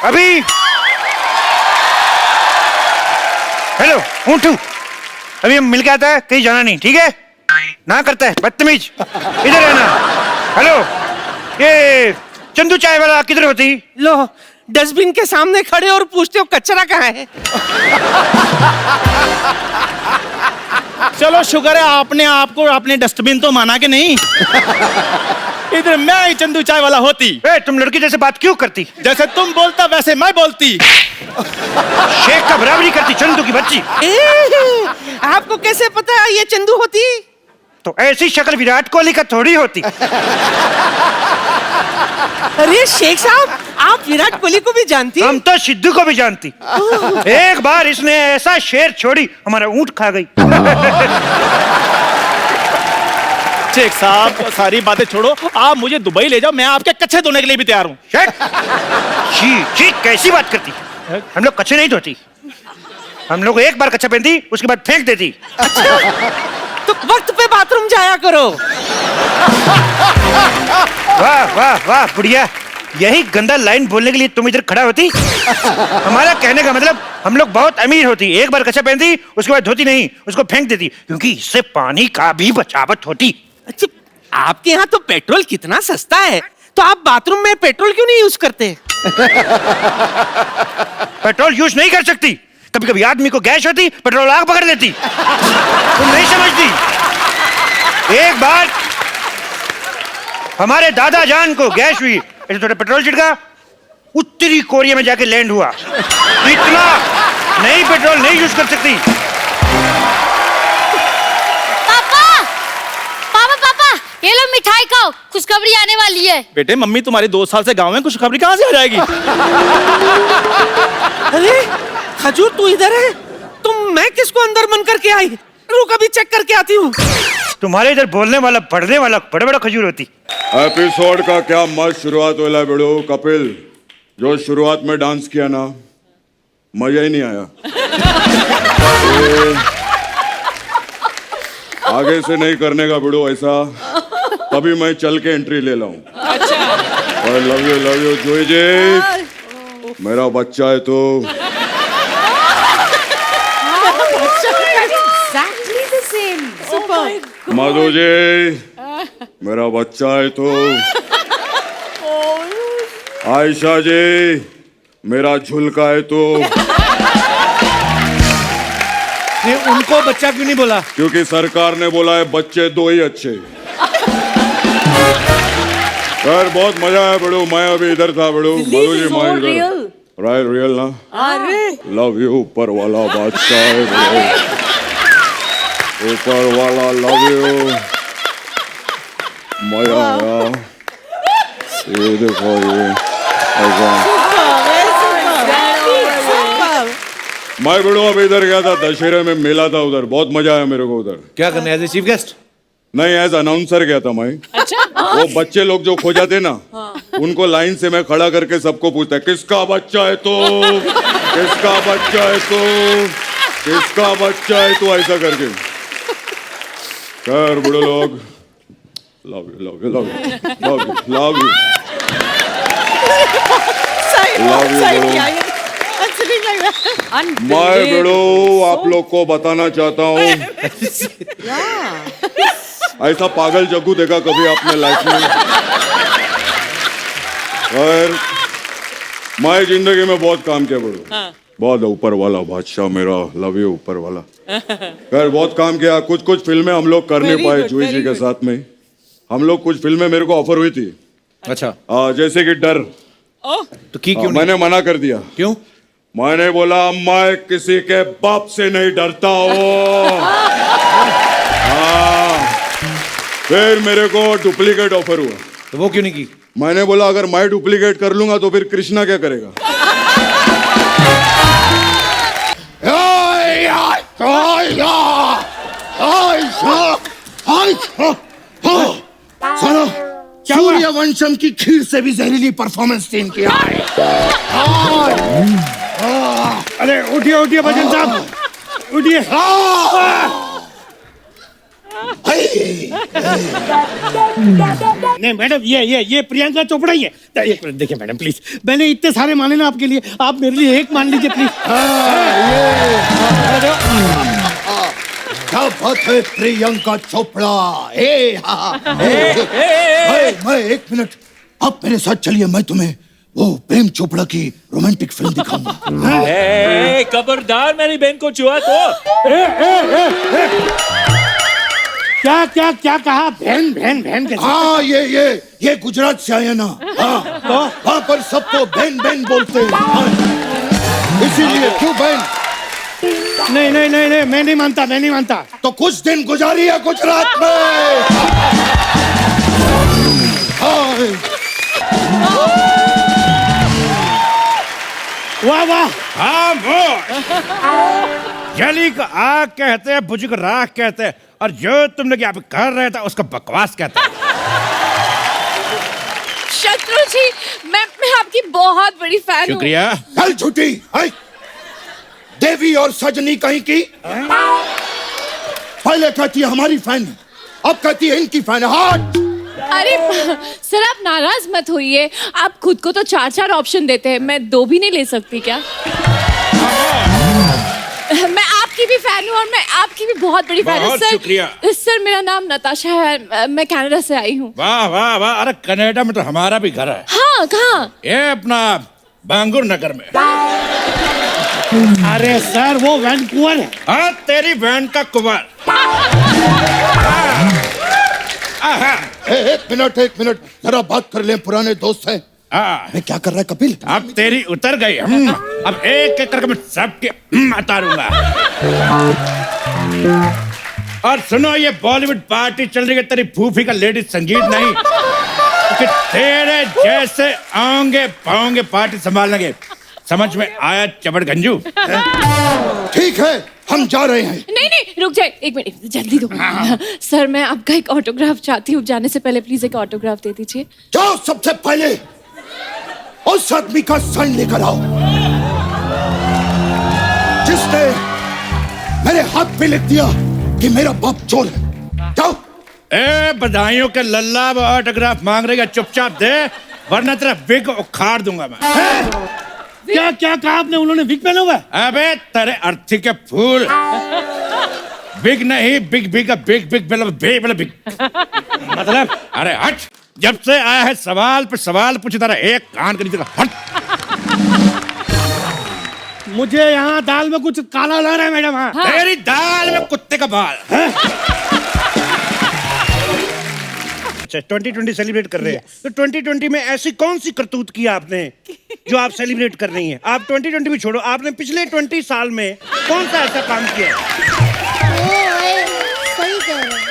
अभी हेलो ऊँटू, अभी हम मिल के आता है, कहीं जाना नहीं, ठीक है? ना करता है बदतमीज, इधर है ना। हेलो, ये चंदू चाय वाला किधर होती? लो, डस्टबिन के सामने खड़े और पूछते हो कचरा कहाँ है। चलो शुक्र है आपने आपको अपने डस्टबिन तो माना कि नहीं। इधर मैं ही चंदू चाय वाला होती। तुम लड़की जैसे बात क्यों करती? जैसे तुम बोलता वैसे मैं बोलती। शेख का बराबरी करती चंदू की बच्ची। आपको कैसे पता ये चंदू होती? तो ऐसी शक्ल विराट कोहली का थोड़ी होती। अरे शेख साहब, आप विराट कोहली को भी जानती? हम तो सिद्धू को भी जानती। एक बार इसने ऐसा शेर छोड़ी, हमारा ऊंट खा गई। शेख साहब सारी बातें छोड़ो, आप मुझे दुबई ले जाओ, मैं आपके कच्चे धोने के लिए भी तैयार हूँ। जी जी, कैसी बात करती? हम लोग कच्चे नहीं धोती, हम लोग एक बार कच्चा पहनती, उसके बाद फेंक देती। अच्छा, तो वक्त पे बाथरूम जाया करो। वाह वाह वाह बढ़िया, यही गंदा लाइन बोलने के लिए तुम इधर खड़ा होती? हमारा कहने का मतलब हम लोग बहुत अमीर होती, एक बार कच्चा पहनती, उसके बाद धोती नहीं, उसको फेंक देती, क्योंकि इससे पानी का भी बचावट होती। अच्छा, आपके यहाँ तो पेट्रोल कितना सस्ता है, तो आप बाथरूम में पेट्रोल क्यों नहीं यूज करते? पेट्रोल यूज नहीं कर सकती, कभी कभी आदमी को गैस होती, पेट्रोल आग पकड़ लेती। तुम नहीं समझती। एक बार हमारे दादा जान को गैस हुई, ऐसे थोड़ा पेट्रोल छिड़का, उत्तरी कोरिया में जाके लैंड हुआ। इतना नहीं, पेट्रोल नहीं यूज कर सकती। पापा पापा पापा, ये लो मिठाई खाओ, खुशखबरी आने वाली है। बेटे मम्मी तुम्हारी 2 साल से गाँव में, खुशखबरी कहाँ से आ जाएगी? अरे खजूर तू इधर है, तुम मैं किसको अंदर मन करके आई? रुक अभी चेक करके आती हूँ। तुम्हारे इधर बोलने वाला पढ़ने वाला बड़ा बड़ा खजूर होती। एपिसोड का क्या मस्त शुरुआत होला बेड़ो। कपिल जो शुरुआत में डांस किया ना, मजा ही नहीं आया। आगे से नहीं करने का बेड़ो ऐसा, तभी मैं चल के एंट्री ले लाऊं। लव यू जोई जी, मेरा बच्चा है तो। माधो जी, मेरा बच्चा है तो। आयशा जी, मेरा झुलका है तो। ये उनको बच्चा क्यों नहीं बोला? क्योंकि सरकार ने बोला है बच्चे 2 ही अच्छे। यार बहुत मजा आया बड़ो, मैं अभी इधर था बड़ो। मधु जी मैं इधर। रियल ना? लव यू ऊपर वाला बादशाह है बड़ो, ऊपर वाला लव यू। मजा आया। ये देखो ये ऐसा। मैं बड़ो अब इधर गया था, दशहरे में मेला था उधर, बहुत मजा आया मेरे को उधर। क्या करने, एज ए चीफ गेस्ट? नहीं, एज अनाउंसर गया था मैं। अच्छा? वो बच्चे लोग जो खो जाते ना, उनको लाइन से मैं खड़ा करके सबको पूछता है किसका बच्चा है तो, किसका बच्चा है तो, किसका बच्चा है तो, ऐसा करके। खैर बड़े लोग, love you love you love you love you love you मैं बेड़ो आप लोग को बताना चाहता हूँ, ऐसा पागल जग्गू देखा कभी आपने लाइफ में? और मैं जिंदगी में बहुत काम किया बड़ो। बहुत ऊपर वाला बादशाह मेरा, लव यू ऊपर वाला। खैर बहुत काम किया, कुछ कुछ फिल्में हम लोग कर नहीं पाए जूही जी के साथ में। हम लोग कुछ फिल्में मेरे को ऑफर हुई थी। अच्छा। जैसे कि डर, तो की क्यों? मैंने मना कर दिया। क्यों? मैंने बोला मैं किसी के बाप से नहीं डरता हूँ। हाँ। फिर मेरे को डुप्लीकेट ऑफर हुआ, तो वो क्यों नहीं की? मैंने बोला अगर मैं डुप्लीकेट कर लूंगा तो फिर कृष्णा क्या करेगा? सुनो, सूर्यवंशम की खीर से भी जहरीली परफॉर्मेंस टीम की है। अरे उठिए उठिए बच्चन साहब, उठिए। नहीं मैडम, ये प्रियंका चोपड़ा ही है। एक मिनट देखिए मैडम प्लीज, मैंने इतने सारे माने ना आपके लिए, आप मेरे लिए एक मान लीजिए प्लीज। क्या बात है प्रियंका चोपड़ा। मैं एक मिनट, आप मेरे साथ चलिए, मैं तुम्हें वो प्रेम चोपड़ा की रोमांटिक फिल्म दिखाऊंगा। खबरदार मेरी बहन को छुआ तो। क्या कहा? बहन बहन बहन कैसे? हाँ ये गुजरात से आया ना। हाँ तो वहाँ पर सबको बहन बहन बोलते हैं। हाँ, इसीलिए क्यों बहन? नहीं, मैं नहीं मानता। तो कुछ दिन गुजारिए गुजरात में। वाह। खामोश। जली को आग कहते हैं, बुझ को राख कहते हैं, और जो तुम लोग यहाँ पे कर रहे थे उसको बकवास कहते हैं। शत्रु जी, मैं आपकी बहुत बड़ी फैन हूँ। शुक्रिया। कल छुट्टी है देवी और सजनी कहीं की। पहले कहती है हमारी फैन है, अब कहती है इनकी फैन है। हाथ। अरे सर, आप नाराज मत होइए, आप खुद को तो 4 ऑप्शन देते हैं, मैं 2 भी नहीं ले सकती क्या? मैं आपकी भी फैन हूँ और मैं आपकी भी बहुत बड़ी फैन हूँ बहुत सर। शुक्रिया। सर, मेरा नाम नताशा है, मैं कनाडा से आई हूँ। वाह। अरे कनाडा में तो हमारा भी घर है। हाँ, कहाँ? ये अपना बांगुर नगर में। अरे सर, वो वैनकूवर है। हाँ, तेरी बहन का कुंवर। एक मिनट, जरा बात कर ले, पुराने दोस्त हैं। मैं क्या कर रहा है कपिल? अब तेरी उतर गई। अब एक करके मैं सबके उतारूंगा। और सुनो, ये बॉलीवुड पार्टी चल रही है तेरी फूफी का लेडीज संगीत नहीं, कि तेरे जैसे आएंगे पाओगे पार्टी संभालेंगे। समझ में आया चबड़ गंजू? ठीक है, हम जा रहे हैं। नहीं, रुक जाए, एक मिनट, जल्दी दो। सर, मैं आपका एक ऑटोग्राफ चाहती हूँ, जाने से पहले प्लीज एक ऑटोग्राफ दे दीजिए। जाओ, सबसे पहले उस आदमी का साइन लेकर आओ जिसने मेरे हाथ पे लिख दिया कि मेरा बाप चोर है। जाओ। ए बधाइयों के लल्ला, वो ऑटोग्राफ मांग रही है, चुपचाप दे, वरना तेरा विग उखाड़ दूंगा मैं। क्या कहा आपने? उन्होंने विग पहना हुआ है? अबे तेरे अर्थी के फूल। बिग नहीं, बिग बिग मतलब अरे हट। जब से आया है सवाल पे सवाल पूछता रहा, एक कान के नीचे का हट। मुझे यहाँ दाल में कुछ काला लग रहा है मैडम। हाँ। तेरी दाल में कुत्ते का बाल। अच्छा, 2020 सेलिब्रेट कर रहे हैं, तो 2020 में ऐसी कौन सी करतूत की आपने जो आप सेलिब्रेट कर रही हैं? आप 2020 भी छोड़ो, आपने पिछले 20 साल में कौन सा ऐसा काम किया? सही कह रहे हैं।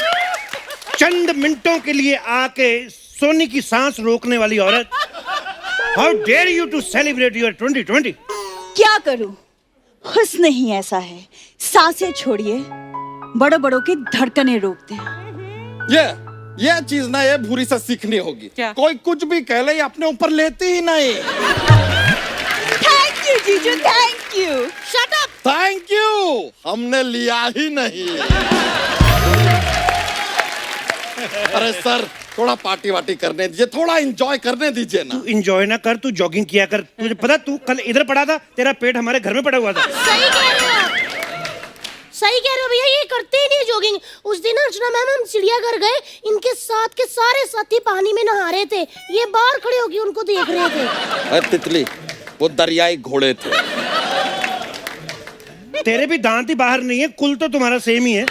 चंद मिनटों के लिए आके सोनी की सांस रोकने वाली औरत। How dare you to celebrate your 2020? क्या करूं, हुस्न ही ऐसा है, सांसें छोड़िए, बड़ों बड़ों की धड़कनें रोकते हैं। ये चीज ना ये भूरी से सीखनी होगी। क्या? कोई कुछ भी कह ले, अपने ऊपर लेती ही नहीं। थैंक यू जीजू, thank you. Shut up. Thank you, हमने लिया ही नहीं। अरे सर, थोड़ा पार्टी वार्टी करने दीजिए, थोड़ा एंजॉय करने दीजिए ना। तू एंजॉय ना कर, तू जॉगिंग किया कर। तुझे पता, तू कल इधर पड़ा था, तेरा पेट हमारे घर में पड़ा हुआ था। सही कह रहे हो भैया, ये करते ही नहीं जॉगिंग। उस दिन अर्चना मैम, हम चिड़ियाघर गए, इनके साथ के सारे साथी पानी में नहा रहे थे, ये बाहर खड़े होकर उनको देख रहे थे। अरे तितली, वो दरियाई घोड़े थे। तेरे भी दांत ही बाहर नहीं है, कुल तो तुम्हारा सेम ही है।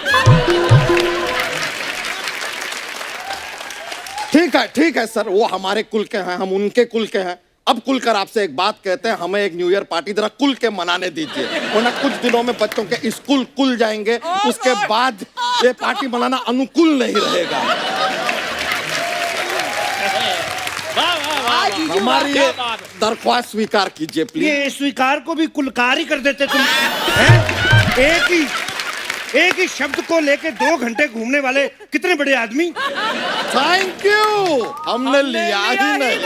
ठीक है सर, वो हमारे कुल के हैं, हम उनके कुल के हैं। अब कुल कर आपसे एक बात कहते हैं, हमें एक न्यू ईयर पार्टी जरा कुल के मनाने दीजिए, वरना कुछ दिनों में बच्चों के स्कूल खुल जाएंगे, उसके बाद ये पार्टी मनाना अनुकूल नहीं रहेगा। हमारी ये दरख्वास्त स्वीकार कीजिए प्लीज। ये स्वीकार को भी कुलकार ही कर देते तुम हैं? एक ही शब्द को लेके 2 घंटे घूमने वाले कितने बड़े आदमी। थैंक यू, हमने लिया ही नहीं।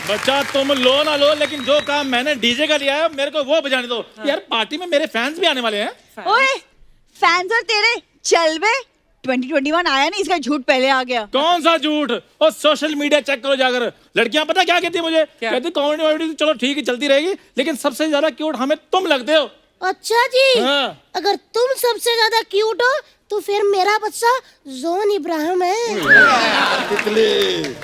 बच्चा तुम लो ना लो, लेकिन जो काम मैंने डीजे का लिया है मेरे को वो बजाने दो। यार पार्टी में मेरे फैंस भी आने वाले हैं। ओए, फैंस और तेरे चल बे 2021 आया नहीं, इसका झूठ पहले आ गया। कौन सा झूठ? और सोशल मीडिया चेक करो जाकर, लड़कियां पता क्या कहती है मुझे? कहती कॉमेडी वॉमेडी चलो ठीक है चलती रहेगी, लेकिन सबसे ज्यादा क्यूट हमें तुम लगते हो। अच्छा जी, हाँ। अगर तुम सबसे ज्यादा क्यूट हो तो फिर मेरा बच्चा जॉन इब्राहिम है। तितली,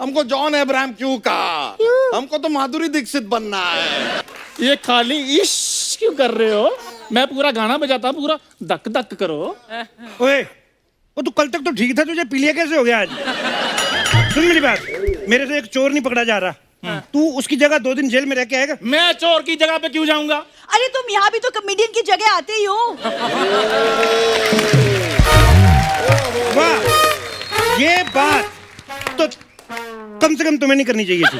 हमको जॉन अब्राहम क्यों कहा? क्यों? हमको तो माधुरी दीक्षित बनना है। ये खाली इश्क क्यों कर रहे हो? मैं पूरा गाना बजाता हूँ, पूरा धक धक करो। ओए, वो तू कल तक तो ठीक था, तुझे पीलिया कैसे हो गया आज? सुन मेरी बात, मेरे से एक चोर नहीं पकड़ा जा रहा, तू उसकी जगह 2 दिन जेल में रह के आएगा? मैं चोर की जगह पे क्यों जाऊंगा? अरे तुम यहाँ भी तो कॉमेडियन की जगह आते ही हो। वाह, ये बात तो कम से कम तुम्हें नहीं करनी चाहिए थी।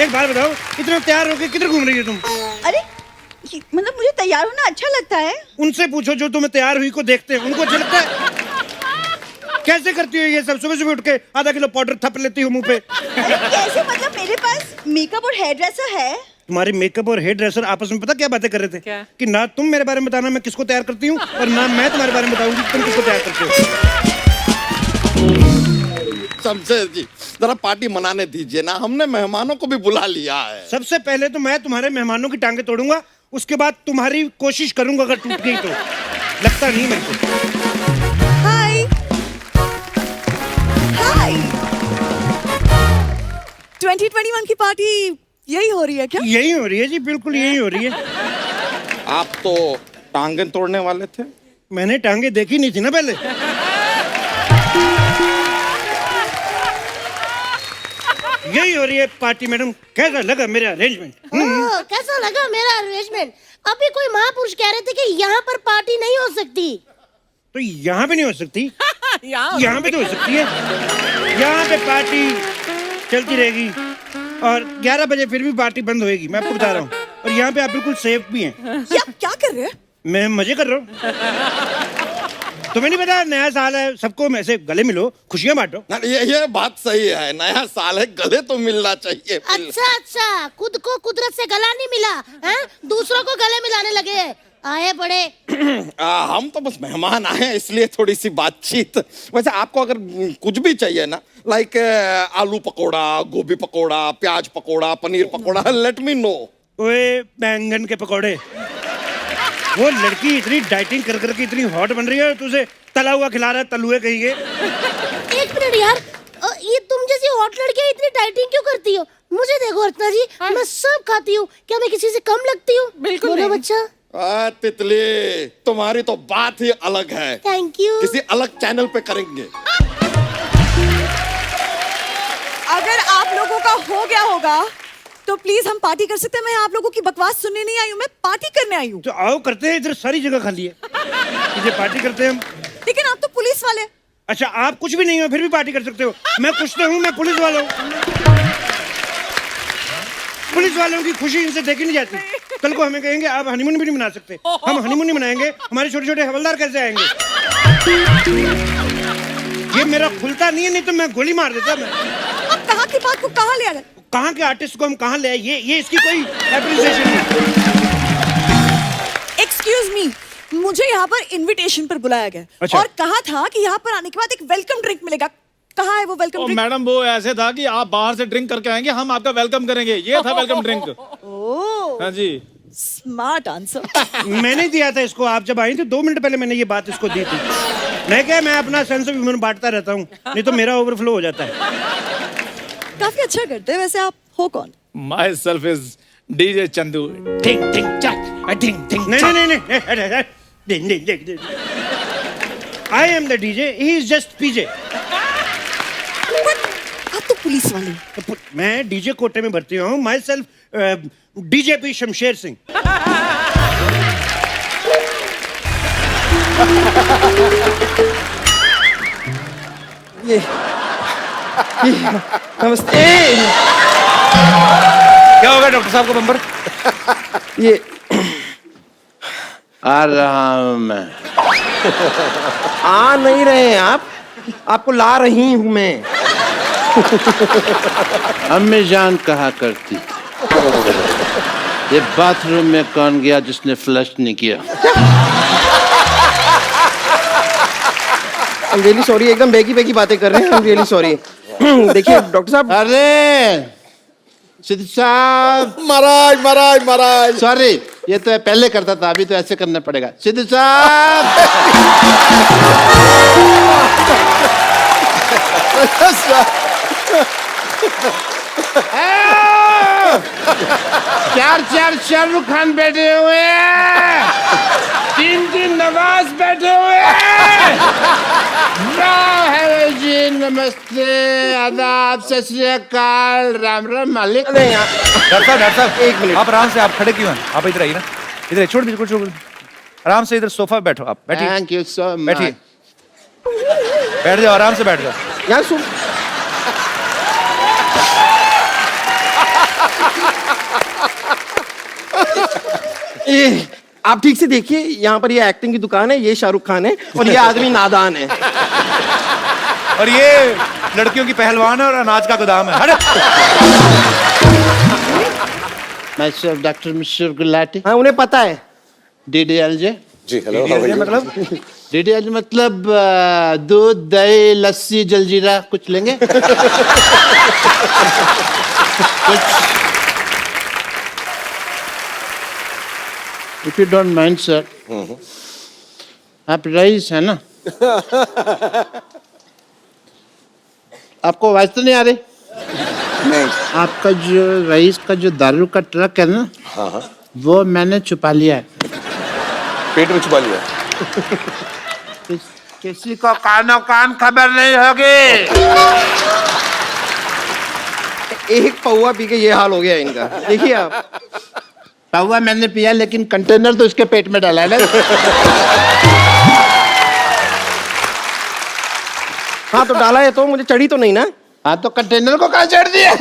एक बात बताओ, इतना तैयार होके किधर घूम रही हो तुम? अरे मतलब मुझे तैयार होना अच्छा लगता है। उनसे पूछो जो तुम्हें तैयार हुई को देखते हैं, उनको अच्छा लगता है? कैसे करती हो ये सब? सुबह सुबह उठ के आधा किलो पाउडर थप लेती हो मुंह पे। अरे कैसे? मतलब मेरे पास मेकअप और हेयर ड्रेसर है। तुम्हारे मेकअप और हेयर ड्रेसर आपस में पता क्या बातें कर रहे थे? क्या? कि ना तुम मेरे बारे में बताना मैं किसको तैयार करती हूँ, और ना मैं तुम्हारे बारे में बताऊंगी तुम किसको तैयार करते हो। शमशेर जी, जरा पार्टी मनाने दीजिए ना, हमने मेहमानों को भी बुला लिया है। सबसे पहले तो मैं तुम्हारे मेहमानों की टांगे तोड़ूंगा, उसके बाद तुम्हारी कोशिश करूंगा, अगर टूट गई तो। लगता नहीं मेरे को। हाय हाय, 2021 की पार्टी यही हो रही है क्या? यही हो रही है जी, बिल्कुल यही हो रही है। आप तो टांगे तोड़ने वाले थे। मैंने टांगे देखी नहीं थी ना पहले। यही हो रही है पार्टी। मैडम, कैसा लगा मेरा अरेंजमेंट? कैसा लगा मेरा अरेंजमेंट? अभी कोई महापुरुष कह रहे थे कि यहाँ पर पार्टी नहीं हो सकती। तो यहाँ पे नहीं हो सकती? यहाँ पे तो हो सकती है। यहाँ पे पार्टी चलती रहेगी और 11 बजे फिर भी पार्टी बंद होएगी, मैं आपको बता रहा हूँ। और यहाँ पे आप बिल्कुल सेफ भी हैं। ये आप क्या कर रहे हैं? मैं मजे कर रहा हूँ। तुम्हें नहीं पता नया साल है, सबको ऐसे गले मिलो, खुशियां बांटो। ये बात सही है, नया साल है, गले तो मिलना चाहिए। अच्छा, खुद को कुदरत से गला नहीं मिला है? दूसरों को गले मिलाने लगे आए बड़े। हम तो बस मेहमान आए हैं, इसलिए थोड़ी सी बातचीत। वैसे आपको अगर कुछ भी चाहिए ना, लाइक आलू पकोड़ा, गोभी पकोड़ा, प्याज pakora, paneer pakora, let me know. ओए बैंगन के पकोड़े, वो लड़की इतनी डाइटिंग कर करके इतनी हॉट बन रही है, तुझे तला हुआ खिला रहा है, तलुए कहिए। एक मिनट यार, ये तुम जैसी हॉट लड़कियां इतनी डाइटिंग क्यों करती हो? मुझे देखो अर्चना जी, मैं सब खाती हूँ, क्या मैं किसी से कम लगती हूँ? बिल्कुल नहीं बच्चा। तितली, तुम्हारी तो बात ही अलग है। Thank you. किसी अलग चैनल पे करेंगे। अगर आप लोगों का हो गया होगा तो प्लीज हम पार्टी कर सकते हैं। मैं आप लोगों की बकवास सुनने नहीं आई हूँ, मैं पार्टी करने आई हूँ। तो आओ करते हैं, इधर सारी जगह खाली है, इधर पार्टी करते हैं हम। लेकिन आप तो पुलिस वाले। अच्छा, आप कुछ भी नहीं हो फिर भी पार्टी कर सकते हो? मैं कुछ तो हूँ, मैं पुलिस वाला हूँ। पुलिस वालों की खुशी इनसे देखी नहीं जाती। कल को हमें कहेंगे आप हनीमून भी नहीं मना सकते, हम हनीमून नहीं मनाएंगे, हमारे छोटे छोटे हवलदार कैसे आएंगे? ये मेरा खुलता नहीं है, नहीं तो मैं गोली मार देता। मैं अब कहाँ की बात को कहाँ ले आ गए? कहाँ के आर्टिस्ट को हम कहाँ ले आए? ये इसकी कोई एप्रिसिएशन नहीं। एक्सक्यूज मी, मुझे यहाँ पर इनविटेशन पर बुलाया गया। अच्छा। और कहा था कि यहाँ पर आने के बाद एक वेलकम ड्रिंक मिलेगा। कहाँ है वो वेलकम ड्रिंक? मैडम, वो ऐसे था कि आप बाहर से ड्रिंक करके आएंगे, हम आपका वेलकम करेंगे, ये था वेलकम ड्रिंक। ओह, हाँ जी। Smart answer. मैंने दिया था इसको, आप जब आई थी 2 मिनट पहले मैंने ये बात इसको दी थी। मैं अपना सेंस ऑफ ह्यूमर बांटता रहता हूँ, नहीं तो मेरा ओवरफ्लो हो जाता है। काफी अच्छा करते हैं। वैसे आप हो कौन? Myself is DJ Chandu. टिंग टिंग चक, टिंग टिंग। नहीं, I am the DJ, he is just PJ. आप तो पुलिस वाले। मैं डीजे कोटे में भर्ती हूँ, my self DGP Shamsher Singh. नमस्ते। क्या होगा डॉक्टर साहब को बम्बर? ये आ रहा हूं मैं। आ नहीं रहे हैं आप, आपको ला रही हूं मैं। अम्मी जान कहा करती ये बाथरूम में कौन गया जिसने फ्लश नहीं किया? I'm really sorry, एकदम बेगी बेगी बातें कर रहे हैं। I'm really sorry. देखिए डॉक्टर साहब। अरे सिद्ध साहब, महाराज महाराज महाराज, सॉरी, ये तो पहले करता था, अभी तो ऐसे करना पड़ेगा। सिद्ध साहब, चार शाहरुख खान बैठे हुए हैं, 3 नवाज बैठे हुए हैं। हेलो जी, नमस्ते, आदाब, सत श्री अकाल, राम राम मालिक। डॉक्टर साहब एक मिनट, आप आराम से, आप खड़े क्यों हैं? आप इधर आइए ना, इधर छोड़ दीजिए, छोड़ आराम से, इधर सोफा पे बैठो, आप बैठिए। Thank you so much. बैठिए, बैठ जाओ, आराम से बैठ जाओ यार सुन, आप ठीक से देखिए, यहाँ पर ये एक्टिंग की दुकान है, ये शाहरुख खान है और ये आदमी नादान है और ये लड़कियों की पहलवान है और अनाज का गोदाम है। Myself, Dr. Mr. Gulati. हाँ उन्हें पता है। DDLJ? जी हेलो, मतलब DDLJ मतलब दूध, दही, लस्सी, जलजीरा कुछ लेंगे? कुछ If you don't mind, sir. आप रईस है ना? आपको आवाज तो नहीं आ रही? नहीं। आपका जो रईस का जो दारू का ट्रक है ना, हाँ, वो मैंने छुपा लिया है। पेट में छुपा लिया। किसी को कानो कान खबर नहीं होगी। एक पौवा पी के ये हाल हो गया इनका। देखिए आप, पौवा मैंने पिया, लेकिन कंटेनर तो उसके पेट में डाला है ना। हाँ तो डाला है तो मुझे चढ़ी तो नहीं ना? हाँ तो कंटेनर को कहाँ चढ़ दिया?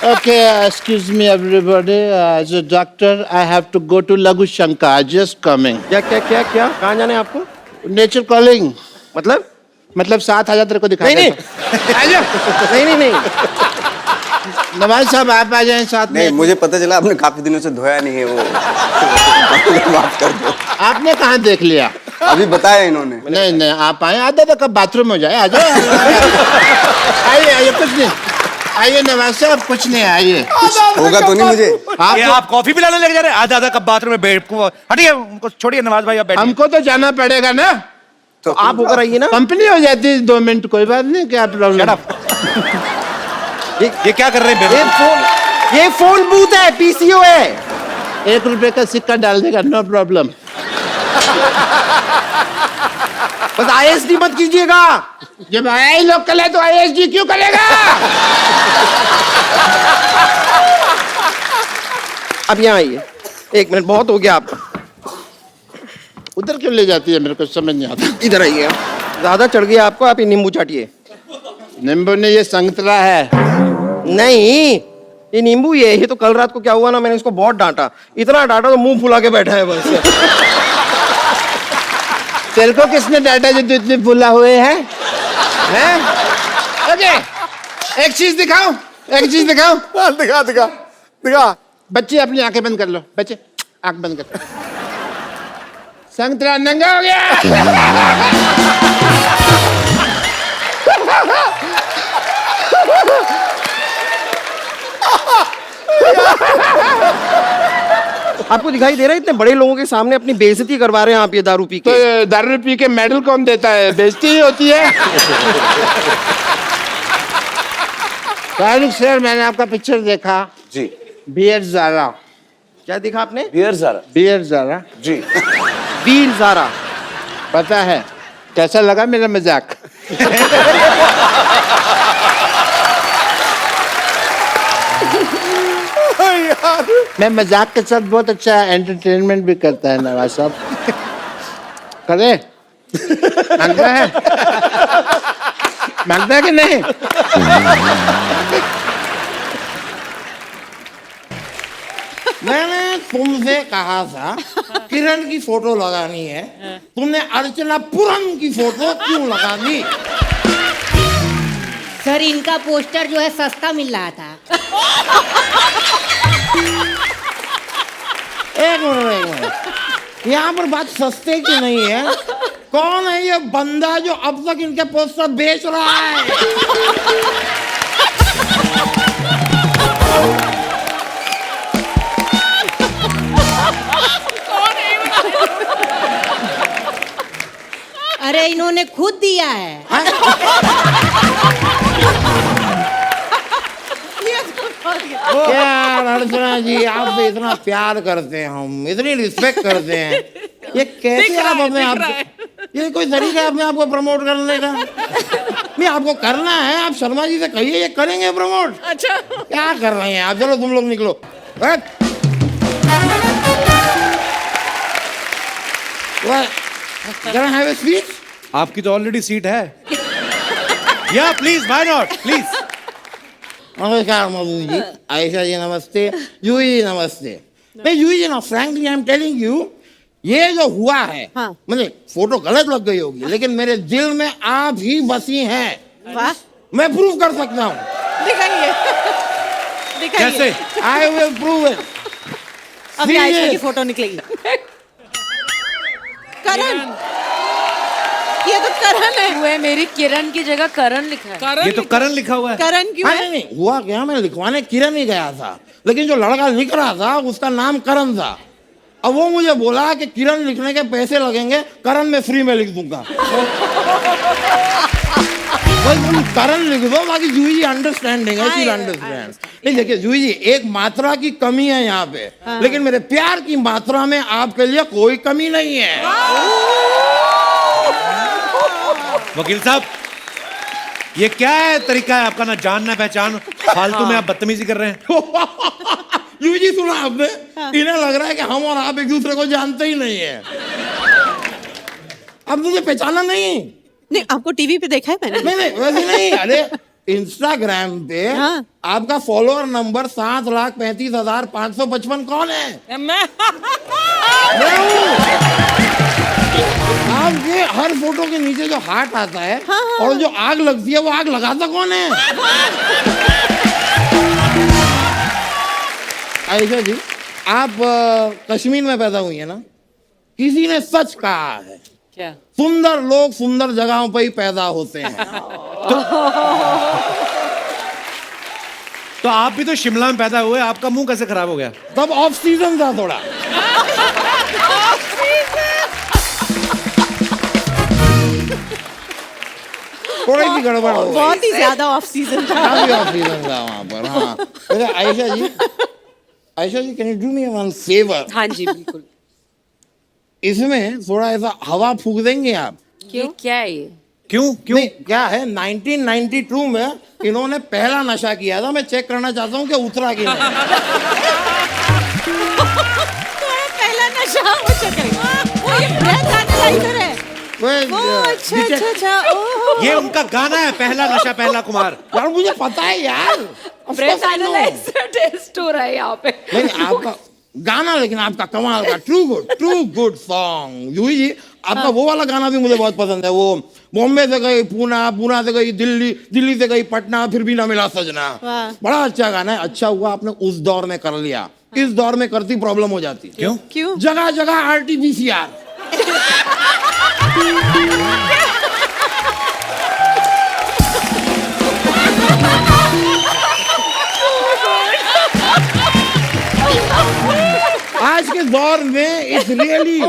Okay, excuse me everybody. As a doctor, I have to go to Laghu Shankar. Just coming. क्या क्या क्या क्या कहाँ जाना है आपको? Nature calling. मतलब साथ आ जा, तेरे को दिखा नहीं नहीं आजा। नहीं नहीं नवाज साहब आप आ जाएं साथ में। नहीं, मुझे पता चला आपने काफी दिनों से धोया नहीं है वो। माफ कर दो। आपने कहाँ देख लिया? अभी बताया इन्होंने। नहीं नहीं, आप आए, आधा तक कब बाथरूम हो जाए, आ जाओ। आइए आइए, कुछ नहीं, आइए नवाज साहब, कुछ नहीं, आइए। होगा तो नहीं मुझे। आप कॉफी पिलाने लग जा रहे हैं आधा कब बाथरूम में बैठ को। हटिए, उनको छोड़िए नवाज भाई, आप बैठिए। हमको तो जाना पड़ेगा ना, तो आप होकर आइए ना। कंपनी हो जाती है 2 मिनट, कोई बात नहीं, क्या प्रॉब्लम? ये क्या कर रहे हैं? ये फोन बूथ है, पीसीओ है। 1 रुपए का सिक्का डाल देगा, नो प्रॉब्लम। बस आईएसडी मत कीजिएगा। जब आई लोकल है तो आईएसडी क्यों करेगा? अब यहाँ आइए, 1 मिनट, बहुत हो गया आपका। उधर क्यों ले जाती है, मेरे को समझ नहीं आता। इधर आइए, ज्यादा चढ़ गया आपको, आप ये नींबू चाटिए। नींबू ने, ये संतरा है। नहीं, ये नींबू ये तो कल रात को क्या हुआ ना, मैंने इसको बहुत डांटा, इतना डांटा तो मुंह फुला के बैठा है बस। तेरे को किसने डांटा जो तू इतने फुला हुए हैं? हैं? ओके, एक चीज दिखाओ, एक चीज दिखाओ। दिखा दिखा दिखा। बच्चे अपनी आंखें बंद कर लो, बच्चे आंख बंद कर। संतरा नंगा हो गया। आपको दिखाई दे रहा है इतने बड़े लोगों के सामने अपनी बेइज्जती करवा रहे हैं आप, ये दारू पी तो के। दारू पी के मेडल कौन देता है? बेइज्जती ही होती है। शाहरुख सर, मैंने आपका पिक्चर देखा जी। बियर ज़ारा। क्या देखा आपने? बियर ज़ारा। बियर ज़ारा जी। वीर ज़ारा। पता है कैसा लगा मेरा मजाक? मैं मजाक के साथ बहुत अच्छा एंटरटेनमेंट भी करता है नवाज साहब। करे मांगता है, मांगता है कि नहीं? मैंने तुमसे कहा था किरण की फोटो लगानी है, तुमने अर्चना पुरम की फोटो क्यों लगा दी? सर इनका पोस्टर जो है सस्ता मिल रहा था। एक मिनट, यहाँ पर बात सस्ते की नहीं है। कौन है ये बंदा जो अब तक इनके पोस्टर बेच रहा है? अरे इन्होंने खुद दिया है। यार अर्चना जी, आपसे इतना प्यार करते हैं हम, इतनी रिस्पेक्ट करते हैं, ये कैसे आप अपने आप, ये कोई तरीका है अपने आप को प्रमोट करने का? नहीं, आपको करना है, आप शर्मा जी से कहिए, ये करेंगे प्रमोट। अच्छा क्या कर रहे हैं आप? चलो तुम लोग निकलो। Can I have a seat? आपकी तो ऑलरेडी सीट है। या प्लीज, व्हाई नॉट, प्लीज। नमस्कार मधु जी, आयशा जी नमस्ते, यूही जी नमस्ते। मैं यूही जी ना, frankly I am telling you, ये जो हुआ है, हाँ। मुझे फोटो गलत लग गई होगी, लेकिन मेरे दिल में आप ही बसी हैं। वाह, मैं प्रूव कर सकता हूँ। दिखाइए दिखाइए। कैसे? I will prove it. अभी आयशा की फोटो निकलेगी। करण, ये तो करण है। हुए मेरी किरण की जगह करण लिखा है। करण ये तो करण लिखा हुआ है। करण क्यों है? नहीं, हुआ क्या, मैं लिखवाने किरण ही गया था, लेकिन जो लड़का लिख रहा था उसका नाम करण था। अब वो मुझे बोला कि किरण लिखने के पैसे लगेंगे, करण मैं फ्री में लिख दूंगा। भाई तुम करण लिख दो, बाकी जूही जी अंडरस्टैंडिंग है, शी अंडरस्टैंड। नहीं देखिए जूही जी, एक मात्रा की कमी है यहाँ पे, लेकिन मेरे प्यार की मात्रा में आपके लिए कोई कमी नहीं है। वकील साहब, ये क्या है तरीका है आपका, ना जान ना पहचान, फालतू में आप बदतमीजी कर रहे हैं। जूही जी सुना आपने? इन्हें लग रहा है कि हम और आप एक दूसरे को जानते ही नहीं है। अब मुझे पहचाना नहीं? नहीं, आपको टीवी पे देखा है मैंने। नहीं वैसे नहीं, अरे इंस्टाग्राम पे हाँ। आपका फॉलोअर नंबर 7,35,555 कौन है? मैं मैं हूँ। आपके हर फोटो के नीचे जो हार्ट आता है और जो आग लगती है, वो आग लगाता कौन है? आयशा जी, आप कश्मीर में पैदा हुई है ना? किसी ने सच कहा है, क्या? सुंदर लोग सुंदर जगहों पर ही पैदा होते हैं। तो आप भी तो शिमला में पैदा हुए, आपका मुंह कैसे खराब हो गया? तब ऑफ सीजन था थोड़ा। थोड़ी सी गड़बड़ हो गई। बहुत ही ज्यादा ऑफ सीजन था। काफी ऑफ सीजन था वहाँ पर। हाँ, वैसे Ayesha ji can you do me one favour? हाँ जी बिल्कुल। इसमें थोड़ा ऐसा हवा फूक देंगे आप? क्यों? क्या है ये? क्यों क्यों? नहीं, क्या है, 1992 में इन्होंने पहला नशा किया था, मैं चेक करना चाहता हूँ कि उतरा कि नहीं। पहला नशा हो चुका है। वो ये ब्रेथ एनालाइजर है। वो अच्छा अच्छा अच्छा। ओह, ये उनका गाना है, पहला नशा पहला कुमार। यार मुझे पता है यार। Of course I know। Test हो रहा है यहाँ पे। नहीं आपका गाना, लेकिन आपका कमाल का ट्रू गुड सॉन्ग। यूही जी, आपका वो वाला गाना भी मुझे बहुत पसंद है, वो बॉम्बे से गई पूना, पूना से गई दिल्ली, दिल्ली से गई पटना, फिर भी ना मिला सजना। बड़ा अच्छा गाना है। अच्छा हुआ आपने उस दौर में कर लिया, इस दौर में करती प्रॉब्लम हो जाती। क्यों? क्यों? जगह जगह RT-PCR। आज के दौर में it's really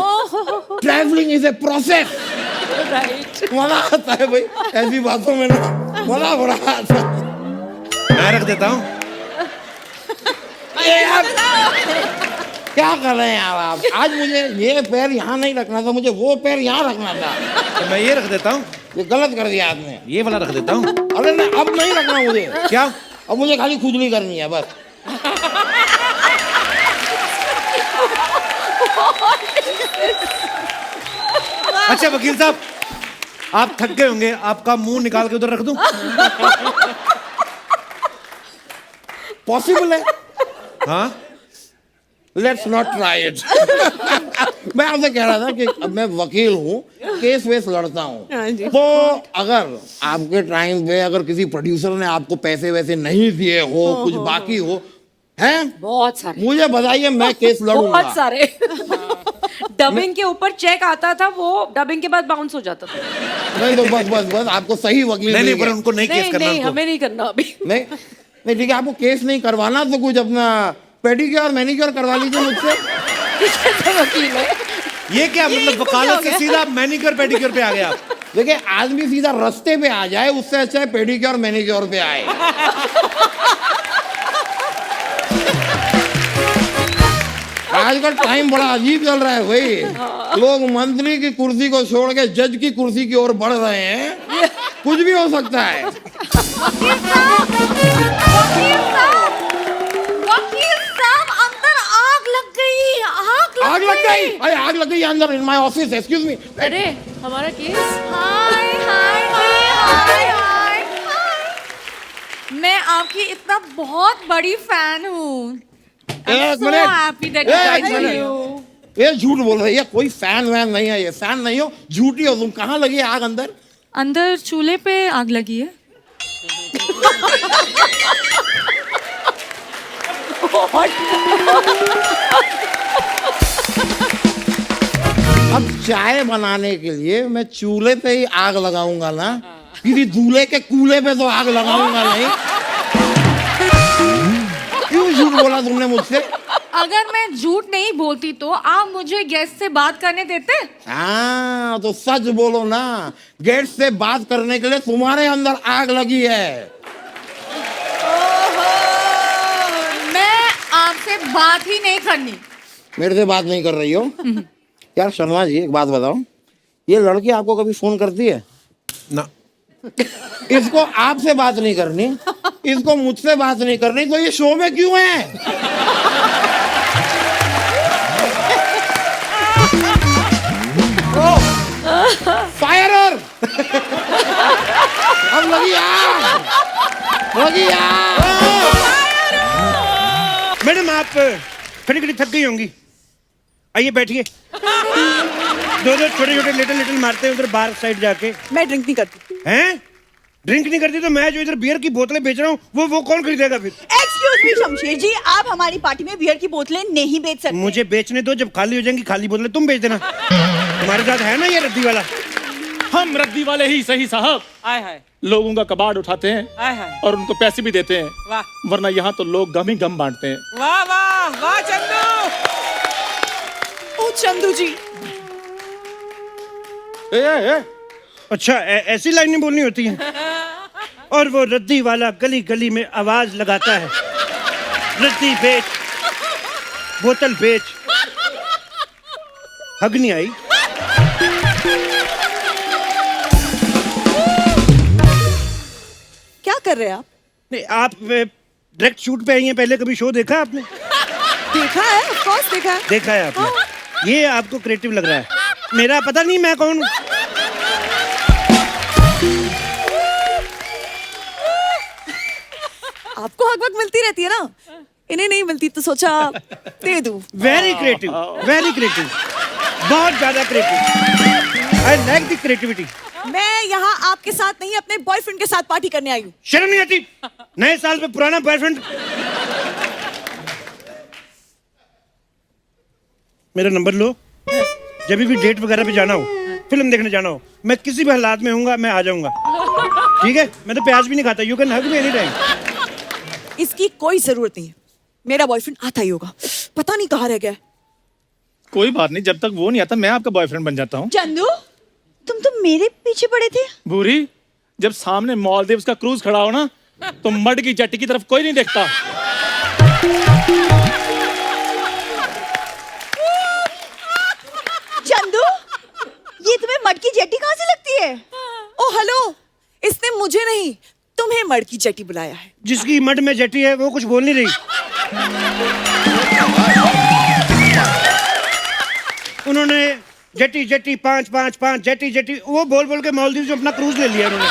travelling is a process. मजा आता है भाई ऐसी बातों में ना, मजा बड़ा आता है। मैं रख देता हूँ। क्या कर रहे हैं आप? आज मुझे ये पैर यहाँ नहीं रखना था, मुझे वो पैर यहाँ रखना था। तो मैं ये रख देता हूँ। ये गलत कर दिया आपने। ये वाला रख देता हूँ। अरे नहीं, अब नहीं रखना मुझे। क्या? अब मुझे खाली खुजली करनी है बस। अच्छा वकील साहब, आप थक गए होंगे, आपका मुंह निकाल के उधर रख दूं? पॉसिबल है? हाँ लेट्स नॉट ट्राई इट। मैं आपसे कह रहा था कि अब मैं वकील हूँ, केस वेस लड़ता हूँ, तो अगर आपके टाइम पे अगर किसी प्रोड्यूसर ने आपको पैसे वैसे नहीं दिए हो, कुछ बाकी हो, हैं? बहुत सारे, मुझे बताइए, मैं केस लड़ूंगा। बहुत सारे। डबिंग के ऊपर चेक आता था, वो डबिंग के बाद बाउंस हो जाता था। नहीं तो बस आपको सही वकील नहीं मिल पर गया। उनको नहीं केस करना नहीं, उनको। हमें नहीं करना अभी। नहीं नहीं ठीक है, आपको केस नहीं करवाना तो कुछ अपना पेडिक्योर मैनिक्योर करवा लीजिए मुझसे। वकील है। ये क्या मतलब वकालत से सीधा मैनिक्योर पेडिक्योर पे आ गया आप? देखिए, आदमी सीधा रास्ते पे आ जाए, उससे अच्छा है पेडिक्योर मैनिक्योर पे आए। आजकल टाइम बड़ा अजीब चल रहा है भाई। लोग मंत्री की कुर्सी को छोड़ के जज की कुर्सी की ओर बढ़ रहे हैं। कुछ भी हो सकता है। वकील साहब, अंदर आग लग गई। आग लग गई? अरे आग लग गई अंदर, in my office, excuse me. अरे हमारा केस। हाय हाय हाय हाय हाय। मैं आपकी इतना बहुत बड़ी फैन हूँ। एक मिनट, ये झूठ बोल रही है, कोई फैन वैन नहीं है, ये फैन नहीं हो, झूठी हो तुम। कहाँ लगी है आग? अंदर अंदर चूल्हे पे आग लगी है। अब चाय बनाने के लिए मैं चूल्हे पे ही आग लगाऊंगा ना, किसी दूल्हे के कूल्हे पे तो आग लगाऊंगा नहीं। क्यों झूठ बोला तुमने मुझसे? अगर मैं झूठ नहीं बोलती तो आप मुझे गेस्ट से बात करने देते? हाँ तो सच बोलो ना, गेट से बात करने के लिए तुम्हारे अंदर आग लगी है। मैं आपसे बात ही नहीं करनी। मेरे से बात नहीं कर रही हो? यार शर्मा जी, एक बात बताओ, ये लड़की आपको कभी फोन करती है? ना। इसको आपसे बात नहीं करनी, इसको मुझसे बात नहीं करनी, तो ये शो में क्यों है? फायर! अब लगी आग! लगी आग! मैडम आप खड़ी खड़ी थक गई होंगी, आइए बैठिए। दो छोटे छोटे लिटिल मारते हैं उधर बार साइड जाके। मैं ड्रिंक नहीं करती। हैं? ड्रिंक नहीं करती तो मैं जो इधर बियर की बोतलें बेच रहा हूँ वो कौन खरीदेगा फिर? एक्सक्यूज मी शमशेर जी, आप हमारी पार्टी में बियर की बोतलें नहीं बेच सकते। मुझे बेचने दो, जब खाली हो जाएंगी खाली बोतलें तुम बेच देना। तुम्हारे साथ है ना ये रद्दी वाला? हम रद्दी वाले ही सही साहब। हाय हाय लोगों का कबाड़ उठाते हैं हाय हाय। और उनको पैसे भी देते हैं, वाह वरना यहाँ तो लोग गम ही गम बांटते हैं। वाह वाह वाह चंदू। ओ चंदू जी, अच्छा ऐसी लाइनें बोलनी होती हैं? और वो रद्दी वाला गली गली में आवाज लगाता है, रद्दी बेच, बोतल बेच। हग नहीं आई? क्या कर रहे हैं आप? नहीं, आप डायरेक्ट शूट पे आई हैं, पहले कभी शो देखा आपने? देखा है, ऑफ कोर्स देखा है। देखा है आपने? ये आपको क्रिएटिव लग रहा है। मेरा पता नहीं मैं कौन हूँ। आपको हक वक्त मिलती रहती है ना, इन्हें नहीं मिलती तो सोचा दे दूं। वेरी क्रिएटिव, वेरी क्रिएटिव, बहुत ज्यादा creative. I like the creativity. मैं यहाँ आपके साथ नहीं, अपने बॉयफ्रेंड के साथ पार्टी करने आई हूँ। शर्म नहीं आती? नए साल पे पुराना बॉयफ्रेंड। मेरा नंबर लो, जब भी डेट वगैरह पे जाना हो, फिल्म देखने जाना हो, मैं किसी भी हालात में हूँगा, मैं आ जाऊंगा। ठीक है? मैं तो प्याज भी नहीं खाता। You can hug me any time. इसकी कोई जरूरत नहीं है, मेरा बॉयफ्रेंड आता ही होगा, पता नहीं कहाँ रह गया। कोई बात नहीं, जब तक वो नहीं आता मैं आपका बॉयफ्रेंड बन जाता हूँ। चंदू, तुम तो मेरे पीछे पड़े थे। भूरी, जब सामने मालदीव्स का क्रूज खड़ा हो ना, तो मड की जट्टी की तरफ कोई नहीं देखता। चंदू, ये तुम्हें मड की जेटी कहाँ से लगती है? ओ हेलो, इसने मुझे नहीं तुम्हें मड की जेटी बुलाया है। जिसकी मड में जेटी है वो कुछ बोल नहीं रही। उन्होंने जेटी जेटी 555 जेटी जेटी वो बोल बोल के मालदीव से अपना क्रूज ले लिया उन्होंने।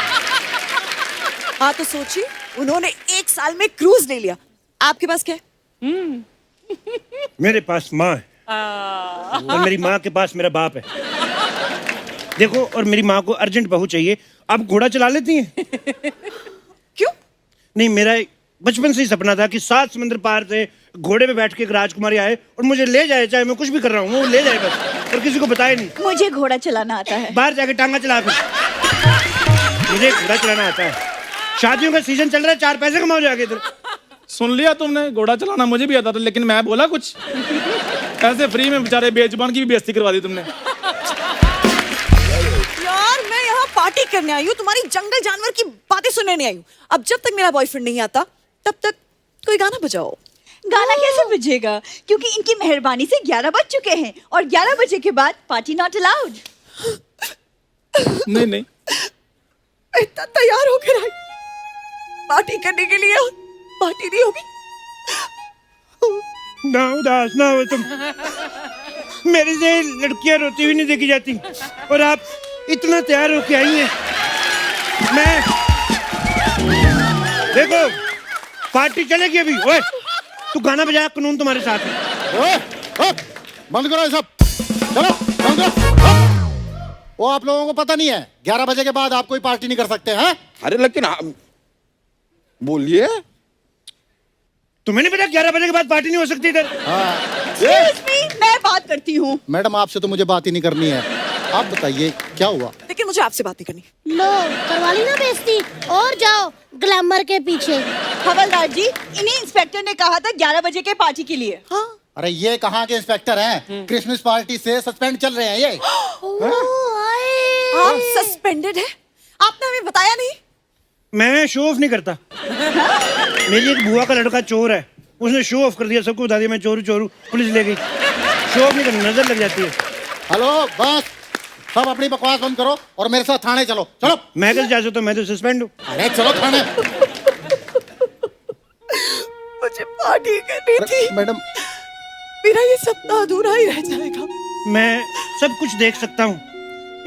हाँ तो सोचिए, उन्होंने 1 साल में क्रूज ले लिया, आपके पास क्या है? मेरे पास माँ है और मेरी माँ के पास मेरा बाप है। देखो, और मेरी माँ को अर्जेंट बहू चाहिए। आप घोड़ा चला लेती हैं? क्यों? नहीं, मेरा बचपन से ही सपना था कि 7 समुद्र पार से घोड़े पे बैठ के एक राजकुमारी आए और मुझे ले जाए, चाहे मैं कुछ भी कर रहा हूँ वो ले जाए बस, और किसी को बताए नहीं। मुझे घोड़ा चलाना आता है। बाहर जाके टांगा चला फिर। मुझे घोड़ा चलाना आता है। शादियों का सीजन चल रहा है, 4 पैसे कमाओ जाके इधर। सुन लिया तुमने, घोड़ा चलाना मुझे भी आता था, लेकिन मैं बोला कुछ? ऐसे फ्री में बेचारे बेजुबान की भी बेइज्जती करवा दी तुमने। यार मैं यहाँ पार्टी करने आई हूँ, तुम्हारी जंगल जानवर की बातें सुनने नहीं आई हूँ। अब जब तक मेरा बॉयफ्रेंड नहीं आता तब तक कोई गाना बजाओ। गाना कैसे बजेगा? क्योंकि इनकी मेहरबानी से 11 बज चुके हैं और 11 बजे के बाद पार्टी नॉट अलाउड। नहीं नहीं, इतना तैयार होकर आई पार्टी करने के लिए, पार्टी नहीं होगी। ना उदास ना हो तुम। मेरे से लड़कियां रोती हुई नहीं देखी जाती और आप इतना तैयार होके आई हैं। मैं देखो, पार्टी चलेगी अभी। ओए, तू गाना बजा, कानून तुम्हारे साथ है। बंद करो ये सब, चलो बंद करो। वो आप लोगों को पता नहीं है 11 बजे के बाद आप कोई पार्टी नहीं कर सकते हैं? अरे लेकिन बोलिए, तुम्हें नहीं पता 11 बजे के बाद पार्टी नहीं हो सकती इधर? Excuse me, मैं बात करती हूँ। मैडम आपसे तो मुझे बात ही नहीं करनी है। आप बताइए क्या हुआ? लेकिन मुझे आपसे बात नहीं करनी। लो, करवा ली ना बेइज्जती, और जाओ ग्लैमर के पीछे। हवलदार जी, इन्हीं इंस्पेक्टर ने कहा था 11 बजे के पार्टी के लिए। हाँ अरे ये कहाँ के इंस्पेक्टर हैं? क्रिसमस पार्टी से सस्पेंड चल रहे हैं ये। आप सस्पेंडेड है? आपने हमें बताया नहीं। मैं शो ऑफ नहीं करता। मेरी एक बुआ का लड़का चोर है, उसने शो ऑफ कर दिया, सबको बता दिया मैं चोर हूं, पुलिस ले गई। शो ऑफ नहीं करना, नजर लग जाती है। हेलो बस, सब अपनी बकवास बंद करो और मेरे साथ थाने चलो। चलो। मैं कैसे जा सकता हूँ? मैं तो सस्पेंड हूँ। अरे चलो थाने। मुझे पार्टी करनी थी मैडम, मेरा ये सपना अधूरा ही रह जाएगा। मैं सब कुछ देख सकता हूँ,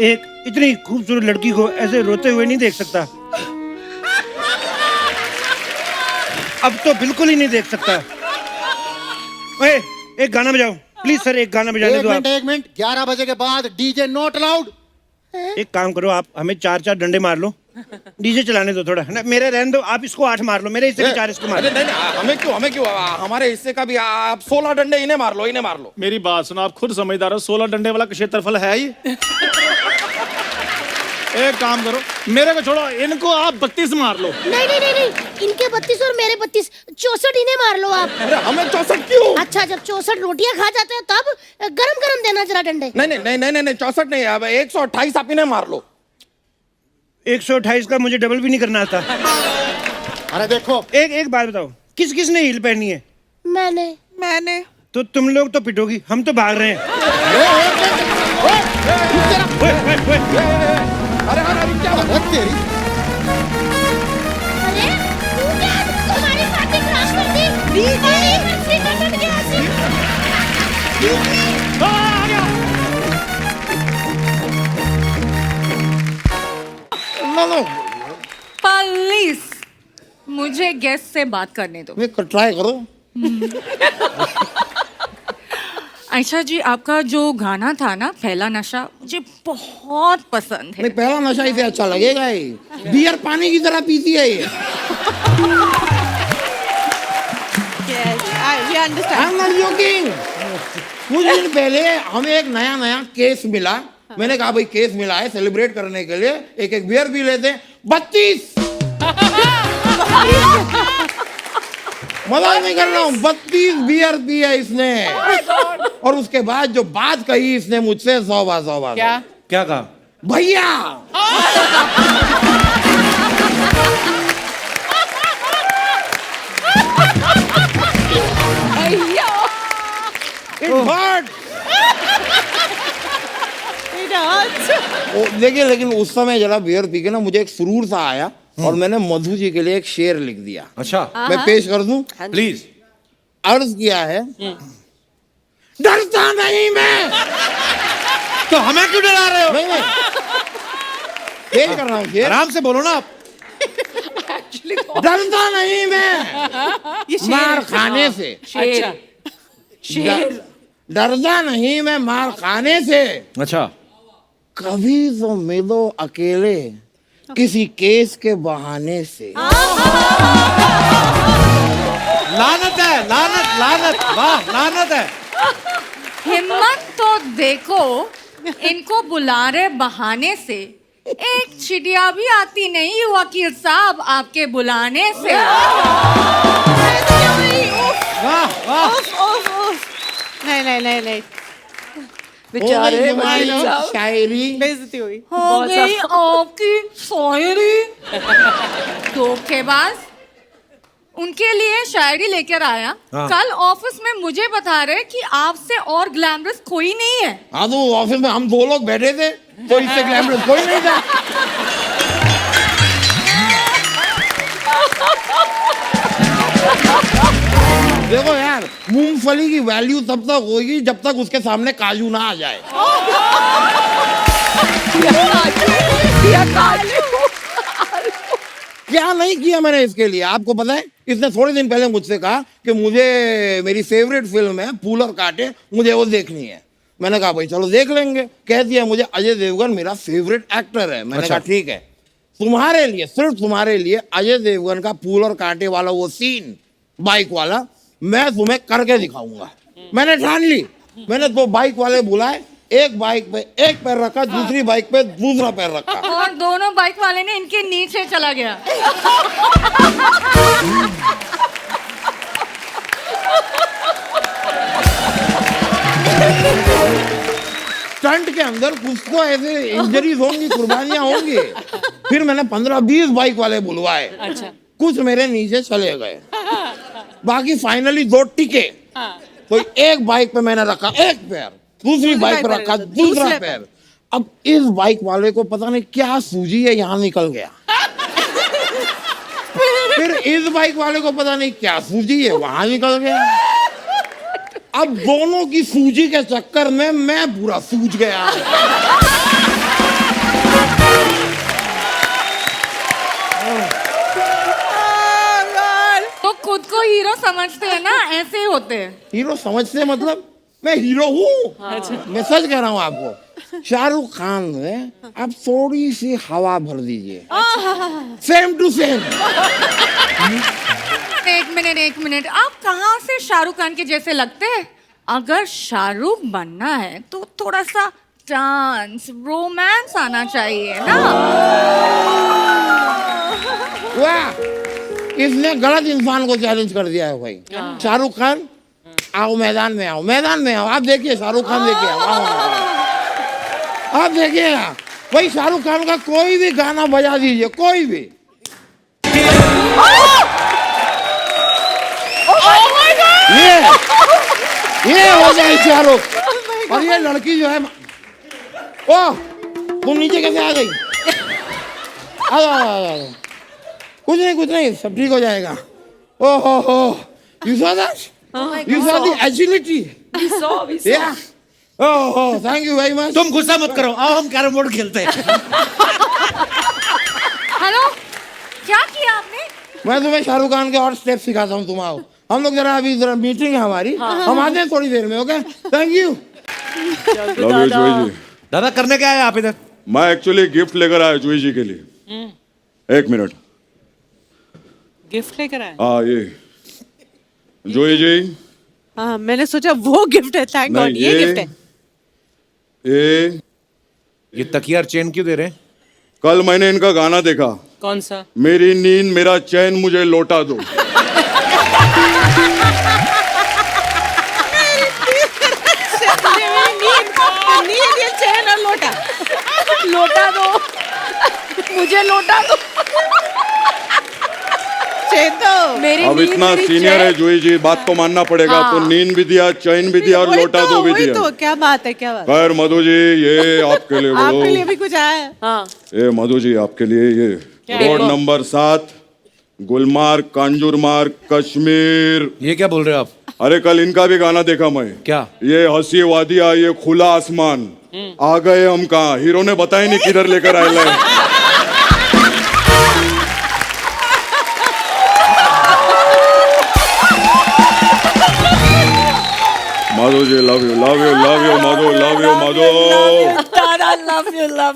एक इतनी खूबसूरत लड़की को ऐसे रोते हुए नहीं देख सकता। अब तो बिल्कुल ही नहीं देख सकता। ओए, एक गाना बजाओ प्लीज सर, एक गाना बजाने दो आप। एक मिनट, 11 बजे के बाद डीजे नॉट अलाउड। एक काम करो, आप हमें 4 डंडे मार लो, डीजे चलाने दो थोड़ा ना। मेरे रहने दो, आप इसको 8 मार लो, मेरे हिस्से के 4 इसको मार लो। नहीं, हमें क्यों हमारे हिस्से का भी आप 16 डंडे इन्हें मार लो। मेरी बात सुनो, आप खुद समझदार हो, 16 डंडे वाला क्षेत्रफल है ही। एक काम करो, मेरे को छोड़ो, इनको आप 32 मार लो। नहीं, इनके 32 और मेरे 32, 64 इन्हें मार लो आप। अरे हमें 64 क्यों? अच्छा, जब 64 रोटियां खा जाते हो तब गरम देना जरा डंडे। नहीं 64 नहीं, अब 128 आप इन्हें मार लो। 128 का मुझे डबल भी नहीं करना आता। अरे देखो, एक बात बताओ, किस ने हील पहनी है? मैंने। तो तुम लोग तो पिटोगी, हम तो भाग रहे हैं। अरे क्या तेरी अरे तुम्हारी पार्टी खराब कर दी। पुलिस, मुझे गेस्ट से बात करने दो। ट्राई करो। आयशा जी, आपका जो गाना था ना, पहला नशा, मुझे बहुत पसंद है। नहीं, पहला नशा इसे अच्छा लगेगा ही। बियर पानी की तरह पीती है ये। I'm not joking। कुछ दिन पहले हमें एक नया केस मिला। मैंने कहा भाई केस मिला है, सेलिब्रेट करने के लिए एक बियर पी लेते हैं। 32 मजाक नहीं कर रहा हूँ, 32 बियर पी है इसने। और उसके बाद जो बात कही इसने मुझसे, 100 बार। क्या कहा? भैया। देखिए, लेकिन उस समय जरा बियर पी के ना मुझे एक सुरूर सा आया और मैंने मधु जी के लिए एक शेर लिख दिया। अच्छा, मैं पेश कर दूं? प्लीज। अर्ज किया है, डरता नहीं मैं। तो हमें क्यों डरा रहे हो? नहीं, पेश कर रहा हूँ शेर। आराम से बोलो ना आप। डरता नहीं मैं ये शेर मार है। खाने से, अच्छा, डरता नहीं मैं मार खाने से, अच्छा, कभी तो मिलो अकेले किसी केस के बहाने से। लानत है, लानत, लानत, वाह, लानत है। हिम्मत तो देखो, इनको बुला रहे बहाने से, एक चिड़िया भी आती नहीं वकील साहब आपके बुलाने से। वाह, वाह। नहीं नहीं नहीं नहीं, बेचारे बेचारे तुम्हारी वकील साहब, शायरी बेइज्जती हुई। हो गई आपकी शायरी। धोखेबाज, उनके लिए शायरी लेकर आया। हाँ। कल ऑफिस में मुझे बता रहे कि आपसे और ग्लैमरस कोई नहीं है। हाँ तो ऑफिस में हम 2 लोग बैठे थे, तो इससे ग्लैमरस कोई नहीं था। देखो यार, मूंगफली की वैल्यू तब तक होगी जब तक उसके सामने काजू ना आ जाए। क्या नहीं किया मैंने इसके लिए, आपको पता है? इसने थोड़े दिन पहले मुझसे कहा कि मुझे मेरी फेवरेट फिल्म है फूल और कांटे, मुझे वो देखनी है। मैंने कहा भाई चलो देख लेंगे। कह दिया मुझे अजय देवगन मेरा फेवरेट एक्टर है। मैंने कहा ठीक है, तुम्हारे लिए, सिर्फ तुम्हारे लिए अजय देवगन का फूल और कांटे वाला वो सीन, बाइक वाला, मैं तुम्हें करके दिखाऊंगा। मैंने ठान ली। मैंने 2 बाइक वाले बुलाए, एक बाइक पे एक पैर रखा, दूसरी बाइक पे दूसरा पैर रखा, और दोनों बाइक वाले ने इनके नीचे चला गया। स्टंट के अंदर कुछ तो ऐसे इंजरीज होंगी, कुर्बानियां होंगी। फिर मैंने 15-20 बाइक वाले बुलवाए। अच्छा। कुछ मेरे नीचे चले गए, बाकी फाइनली 2 टिके। तो एक बाइक पे मैंने रखा एक पैर, दूसरी बाइक पे रखा दूसरा पैर। अब इस बाइक वाले को पता नहीं क्या सूजी है, यहाँ निकल गया। फिर इस बाइक वाले को पता नहीं क्या सूजी है, वहां निकल गया। अब दोनों की सूजी के चक्कर में मैं पूरा सूज गया। तो खुद को हीरो समझते हैं ना, ऐसे ही होते हैं। हीरो समझते मतलब मैं हीरो हूँ। मैं सच कह रहा हूँ आपको। शाहरुख खान ने आप थोड़ी सी हवा भर दीजिए, सेम टू सेम। एक मिनट, आप कहाँ से शाहरुख खान के जैसे लगते हैं? अगर शाहरुख बनना है तो थोड़ा सा डांस, रोमांस आना चाहिए ना। वाह, इसने गलत इंसान को चैलेंज कर दिया है भाई। शाहरुख खान आओ मैदान में, आओ मैदान में, आओ। आप देखिए शाहरुख खान, देखिए आप देखिएगा भाई, शाहरुख खान का कोई भी गाना बजा दीजिए, कोई भी। ये हो जाए शाहरुख। और ये लड़की जो है, ओह तुम नीचे कैसे आ गई? आ कुछ नहीं, सब ठीक हो जाएगा। ओह you saw that? You saw the agility? We saw. Yeah. Oh, thank you very much. तुम गुस्सा मत करो, आओ हम कैरम बोर्ड खेलते हैं। हेलो, क्या किया आपने? मैं तुम्हें शाहरुख खान के और स्टेप सिखाता हूँ, तुम आओ। हम लोग जरा मीटिंग है हमारी, हम आते हैं थोड़ी देर में। Okay, thank you. Love you जुई जी। दादा करने क्या आए आप इधर? मैं एक्चुअली गिफ्ट लेकर आया जुई जी के लिए। 1 मिनट। गिफ्ट लेकर आए? हाँ ये जुई जी। हाँ, मैंने सोचा वो गिफ्ट है। थैंक गॉड, ये गिफ्ट है। ये तकिया और चेन क्यों दे रहे हैं? कल मैंने इनका गाना देखा। कौन सा? मेरी नींद मेरा चैन मुझे लौटा दो। नींद, ये चैन और लोटा, लोटा दो मुझे, लोटा दो। मेरी अब इतना सीनियर है जुई जी, बात तो मानना पड़ेगा। तो नींद भी दिया, चैन भी दिया और लौटा दो भी दिया। तो क्या बात है, क्या बात? खैर मधु जी, ये आपके लिए आपके लिए भी कुछ आया है? हाँ। ये मधु जी आपके लिए, ये रोड नंबर 7 गुलमार्ग कांजूरमार्ग कश्मीर। ये क्या बोल रहे हो आप? अरे कल इनका भी गाना देखा मैं। क्या? ये हंसी वादिया, ये खुला आसमान, आ गए हम कहाँ। हीरो ने बताया नहीं किधर लेकर आए। Madho ji love you Madhu, love you Madhu.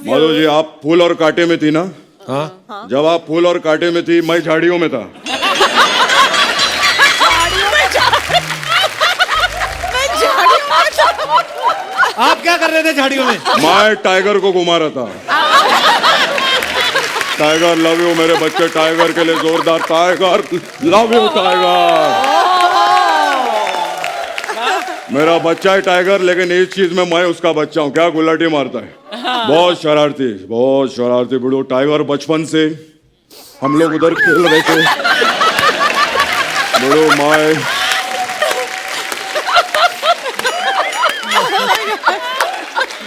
Madhu ji आप फूल और कांटे में थी ना? हाँ। जब आप फूल और कांटे में थी मैं झाड़ियों में था। आप क्या कर रहे थे झाड़ियों में? मैं टाइगर को घुमा रहा था। टाइगर लव यू मेरे बच्चे, टाइगर के लिए जोरदार टाइगर लव यू टाइगर। मेरा बच्चा है टाइगर, लेकिन इस चीज में मैं उसका बच्चा हूँ। क्या गुलाटी मारता है, बहुत शरारती बिड़ो। टाइगर बचपन से हम लोग उधर खेल रहे थे बिड़ो। मैं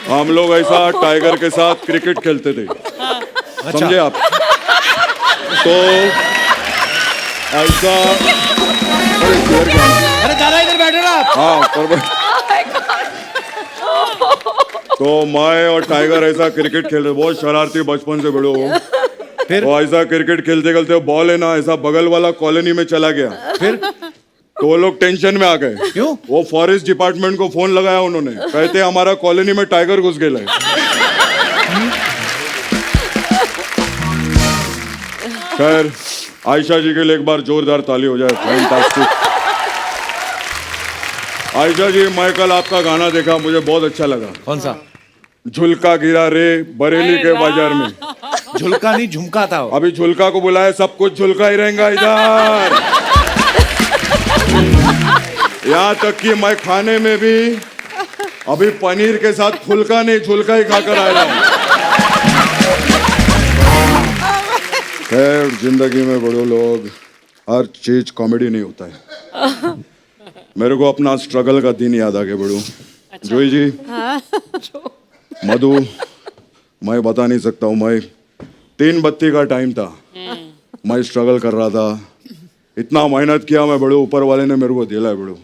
हम लोग ऐसा टाइगर के साथ क्रिकेट खेलते थे, समझे आप? तो ऐसा अरे दादा इधर बैठो ना आप। हाँ तो मैं और टाइगर ऐसा क्रिकेट खेल रहे, बहुत शरारती बचपन से बड़ो। फिर तो ऐसा क्रिकेट खेलते खेलते बॉल है ना ऐसा बगल वाला कॉलोनी में चला गया। फिर तो वो लोग टेंशन में आ गए। क्यों? वो फॉरेस्ट डिपार्टमेंट को फोन लगाया उन्होंने, कहते हमारा कॉलोनी में टाइगर घुस गया है। खैर आयशा जी के लिए एक बार जोरदार ताली हो जाए। फैंटास्टिक। आयशा जी मैं कल आपका गाना देखा, मुझे बहुत अच्छा लगा। कौन सा? झुलका गिरा रे बरेली के बाजार में। झुलका नहीं झुमका था वो। अभी झुलका को बुलाया, सब कुछ झुलका ही रहेगा इधर। यहाँ तक कि मैं खाने में भी अभी पनीर के साथ फुलका नहीं झुलका ही खाकर आया हूँ। खैर जिंदगी में बड़े लोग हर चीज कॉमेडी नहीं होता है। मेरे को अपना स्ट्रगल का दिन याद आ गया बड़ू। जोई जी मधु मैं बता नहीं सकता हूँ। मैं 3 बत्ती का टाइम था, मैं स्ट्रगल कर रहा था, इतना मेहनत किया मैं बड़ू, ऊपर वाले ने मेरे को दिला है बड़ू।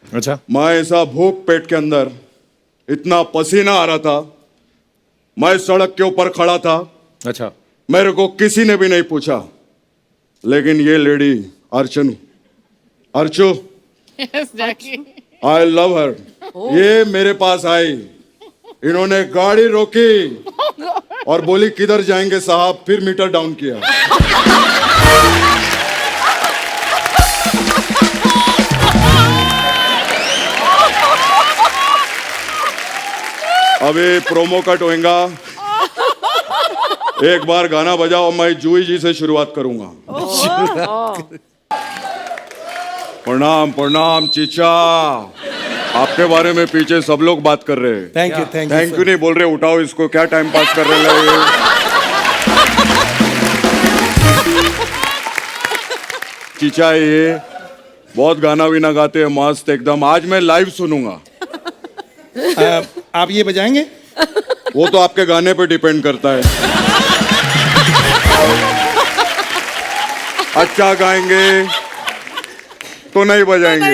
अच्छा। मैं ऐसा भूख पेट के अंदर, इतना पसीना आ रहा था, मैं सड़क के ऊपर खड़ा था। अच्छा। मेरे को किसी ने भी नहीं पूछा, लेकिन ये लेडी अर्चू आई लव हर, ये मेरे पास आई, इन्होंने गाड़ी रोकी और बोली किधर जाएंगे साहब, फिर मीटर डाउन किया। अभी प्रोमो कट होएगा, एक बार गाना बजाओ, मैं जूही जी से शुरुआत करूंगा। प्रणाम प्रणाम चीचा, आपके बारे में पीछे सब लोग बात कर रहे हैं। थैंक यू थैंक यू नहीं बोल रहे, उठाओ इसको, क्या टाइम पास कर रहे हैं। चीचा ये बहुत गाना भी ना गाते हैं, मस्त एकदम। आज मैं लाइव सुनूंगा। आप ये बजाएंगे? वो तो आपके गाने पे डिपेंड करता है। अच्छा गाएंगे तो नहीं बजाएंगे,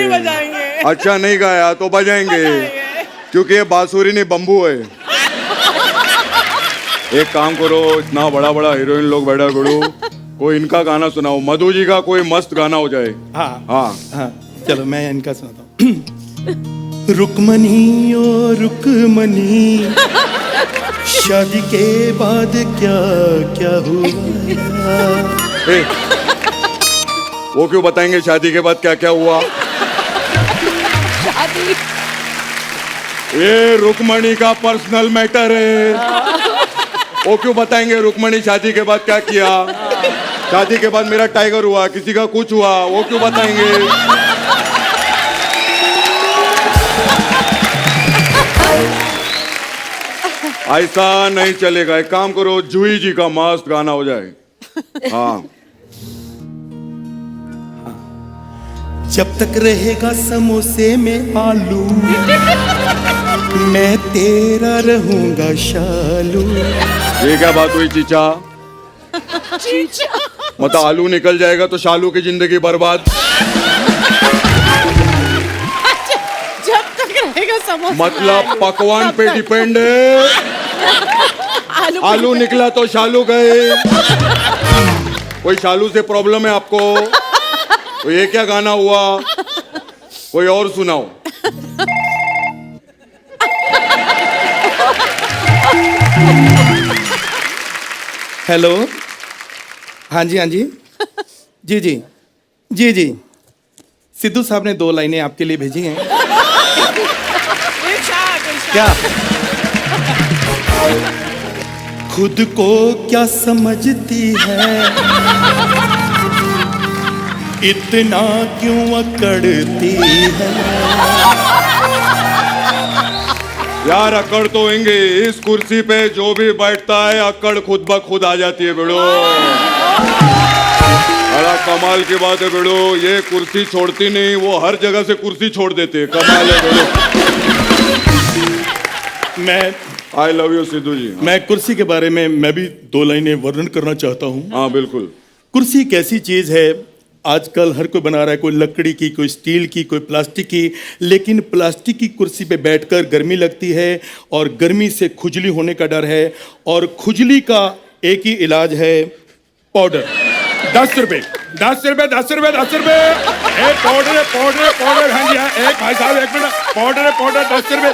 अच्छा नहीं गाया तो बजाएंगे, क्योंकि ये बांसुरी नहीं बम्बू है। एक काम करो, इतना बड़ा बड़ा हीरोइन लोग बैठा बड़ू, कोई इनका गाना सुनाओ, मधु जी का कोई मस्त गाना हो जाए। हाँ हाँ हाँ चलो मैं इनका सुनाता हूँ। रुकमनी ओ रुकमनी, शादी के बाद क्या क्या हुआ। वो क्यों बताएंगे शादी के बाद क्या क्या हुआ? ये रुकमणी का पर्सनल मैटर है, वो क्यों बताएंगे रुकमणी शादी के बाद क्या किया। शादी के बाद मेरा टाइगर हुआ, किसी का कुछ हुआ, वो क्यों बताएंगे। ऐसा नहीं चलेगा, एक काम करो, जूही जी का मस्त गाना हो जाए। हाँ जब तक रहेगा समोसे में आलू, मैं तेरा रहूंगा शालू। ये क्या बात हुई चीचा? मतलब आलू निकल जाएगा तो शालू की जिंदगी बर्बाद। जब तक रहेगा समोसा, मतलब पकवान पे डिपेंड है। आलू निकला तो शालू गए। कोई शालू से प्रॉब्लम है आपको? तो ये क्या गाना हुआ? कोई और सुनाओ। हेलो, हाँ जी, हाँ जी, जी जी जी जी, सिद्धू साहब ने 2 लाइनें आपके लिए भेजी हैं। क्या? खुद को क्या समझती है, इतना क्यों अकड़ती है। यार अकड़ तो होंगे, इस कुर्सी पे जो भी बैठता है अकड़ खुद ब खुद आ जाती है बेड़ो। बड़ा कमाल की बात है बेड़ो, ये कुर्सी छोड़ती नहीं, वो हर जगह से कुर्सी छोड़ देते हैं। कमाल है बेड़ो। मैं आई लव यू सिद्धू जी। मैं कुर्सी के बारे में मैं भी 2 लाइनें वर्णन करना चाहता हूँ। हाँ बिल्कुल। कुर्सी एक ऐसी चीज है, आजकल हर कोई बना रहा है, कोई लकड़ी की, कोई स्टील की, कोई प्लास्टिक की, लेकिन प्लास्टिक की कुर्सी पे बैठकर गर्मी लगती है और गर्मी से खुजली होने का डर है, और खुजली का एक ही इलाज है, पाउडर। 10 रुपए, 10 रुपए, 10 रुपए, 10 रुपए। Powder, powder, powder. हाँ जी, हाँ, एक भाई साहब, 1 मिनट। पाउडर, पाउडर, 10 रुपए,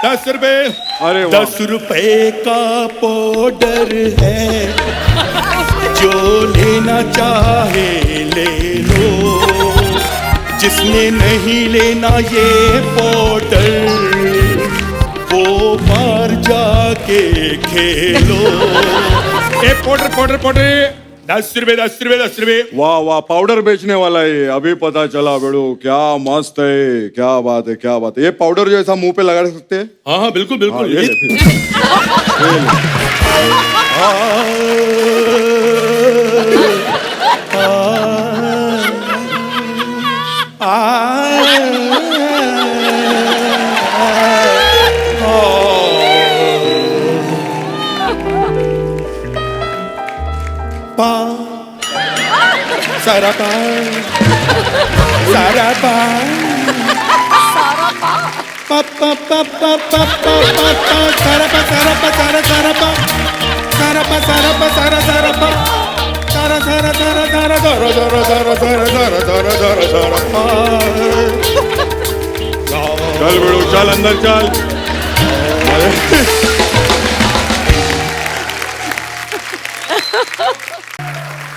10 रुपए। अरे 10 रुपए का पाउडर है, जो लेना चाहे ले लो, जिसने नहीं लेना ये पाउडर, वो बाहर जाके खेलो। पाउडर, पाउडर, पाउडर, 10 रुपए, 10 रुपए, 10 रुपए। वाह वाह, पाउडर बेचने वाला है, अभी पता चला बेड़ो। क्या मस्त है, क्या बात है, क्या बात है। ये पाउडर जो ऐसा मुंह पे लगा सकते हैं? हाँ हाँ बिल्कुल बिल्कुल। ये ले फिर। ये सारा पा, सारा पा, पा पा पा पा पा पा पा पा, सारा पा, सारा पा, सारा सारा पा, सारा पा, सारा पा, सारा सारा पा, सारा सारा सारा सारा सारा सारा सारा सारा सारा सारा सारा पा। चल बेड़ो, चल अंदर चल।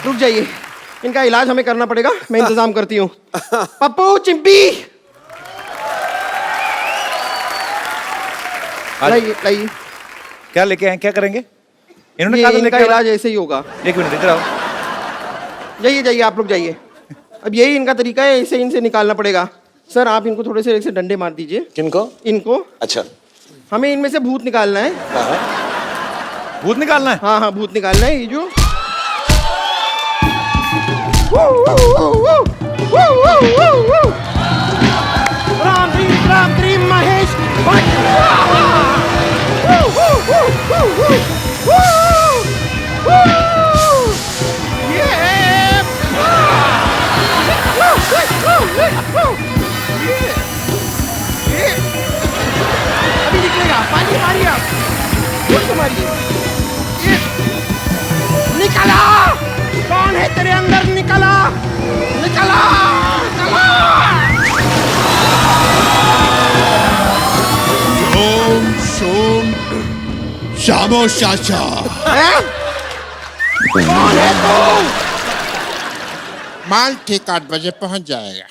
रुक जाइए, इनका इलाज हमें करना पड़ेगा, मैं इंतजाम करती हूँ। पप्पू, चिंपी, लाइए लाइए। क्या लेके आए, क्या करेंगे? इन्होंने ये कहा था इनका लेके आओ। इलाज ऐसे ही होगा। 1 मिनट इधर आओ। जाइए जाइए, आप लोग जाइए। अब यही इनका तरीका है, इसे इनसे निकालना पड़ेगा। सर आप इनको थोड़े से एक से डंडे मार दीजिए। किनको? इनको। अच्छा, हमें इनमें से भूत निकालना है। भूत निकालना है? हाँ हाँ, भूत निकालना है। ये जो राम क्रीम महेश अभी निकलेगा। पानी मारिए आप, मारिए। निकला, कौन है तेरे अंदर? निकला, निकला, निकला। ओम सोम शामो शाचा। कौन है तू? माल ठीक 8 बजे पहुंच जाएगा।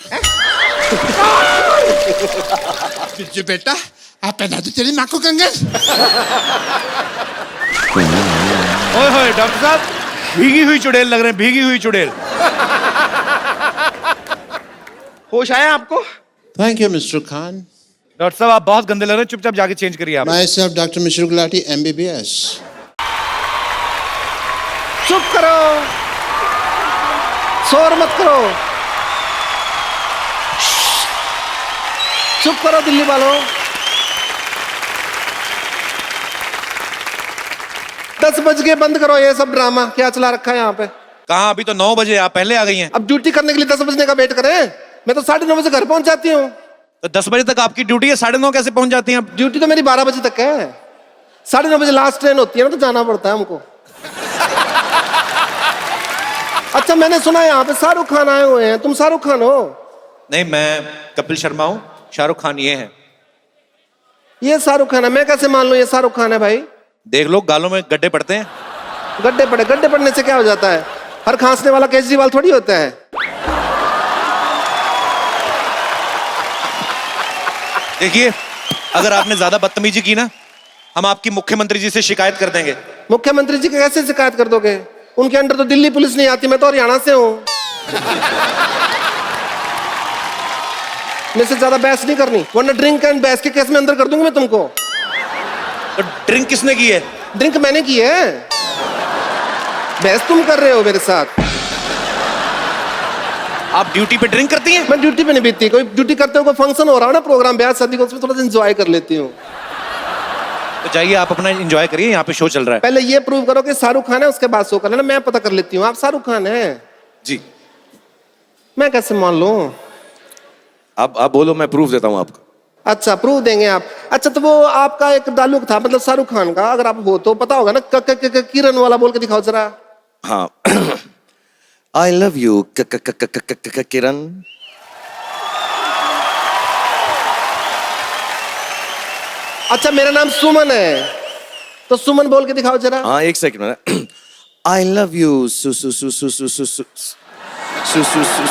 बिज्जू बेटा, आप पहना दो तेरी माँ को कंगन। ओए होए डॉक्टर साहब, भीगी हुई चुड़ैल लग रहे हैं, भीगी हुई चुड़ैल। होश आया आपको? Thank you mister Khan. Doctor साहब आप बहुत गंदे लग रहे हैं, चुपचाप जाके चेंज करिए आप। My self doctor Mishra Gulati MBBS। चुप करो, शोर मत करो, चुप करो दिल्ली वालों। 10 बज के बंद करो ये सब ड्रामा, क्या चला रखा है यहाँ पे? कहाँ, अभी तो 9 बजे, आप पहले आ गई हैं। अब ड्यूटी करने के लिए 10 बजने का वेट करें? मैं तो 9:30 बजे घर पहुंच जाती हूँ। तो 10 बजे तक आपकी ड्यूटी है, 9:30 कैसे पहुंच जाती हैं? ड्यूटी तो मेरी 12 बजे तक है, 9:30 बजे लास्ट ट्रेन होती है ना, तो जाना पड़ता है हमको। अच्छा मैंने सुना है यहाँ पे शाहरुख खान आए हुए हैं, तुम शाहरुख खान हो? नहीं, मैं कपिल शर्मा हूँ, शाहरुख खान ये है। ये शाहरुख खान है? मैं कैसे मान लूं ये शाहरुख खान है भाई? देख लो गालों में गड्ढे पड़ते हैं। गड्ढे पड़ने से क्या हो जाता है? हर खांसने वाला केजरीवाल थोड़ी होता है। देखिए, अगर आपने ज्यादा बदतमीजी की ना, हम आपकी मुख्यमंत्री जी से शिकायत कर देंगे। मुख्यमंत्री जी की कैसे शिकायत कर दोगे? उनके अंडर तो दिल्ली पुलिस नहीं आती, मैं तो हरियाणा से हूँ। मेरे से ज्यादा बहस नहीं करनी, वरना ड्रिंक एंड बहस के केस में अंदर कर दूंगा मैं तुमको। तो ड्रिंक किसने की है? ड्रिंक मैंने की है, बहस तुम कर रहे हो मेरे साथ। आप ड्यूटी पे ड्रिंक करती हैं? मैं ड्यूटी पे नहीं बीतती, कोई ड्यूटी करते हो, कोई फंक्शन हो रहा हो ना, प्रोग्राम ब्याह शादी का, उसमें थोड़ा सा एंजॉय कर लेती हूँ। तो जाइए आप अपना एंजॉय करिए, यहाँ पे शो चल रहा है। पहले ये प्रूव करो कि शाहरुख खान है, उसके बाद शो कर लेना। मैं पता कर लेती हूँ आप शाहरुख खान है। जी। मैं कैसे मान लूं? आप बोलो, मैं प्रूफ देता हूँ आपको। अच्छा, प्रूफ देंगे आप? अच्छा, तो वो आपका एक डायलॉग था, मतलब शाहरुख खान का, अगर आप हो तो पता होगा ना, किरण वाला बोल के दिखाओ जरा। हाँ। आई लव यू किरण। अच्छा, मेरा नाम सुमन है, तो सुमन बोल के दिखाओ जरा। हाँ, एक सेकंड में। आई लव यू सु सु सु सु सु सु सु सु सु सु।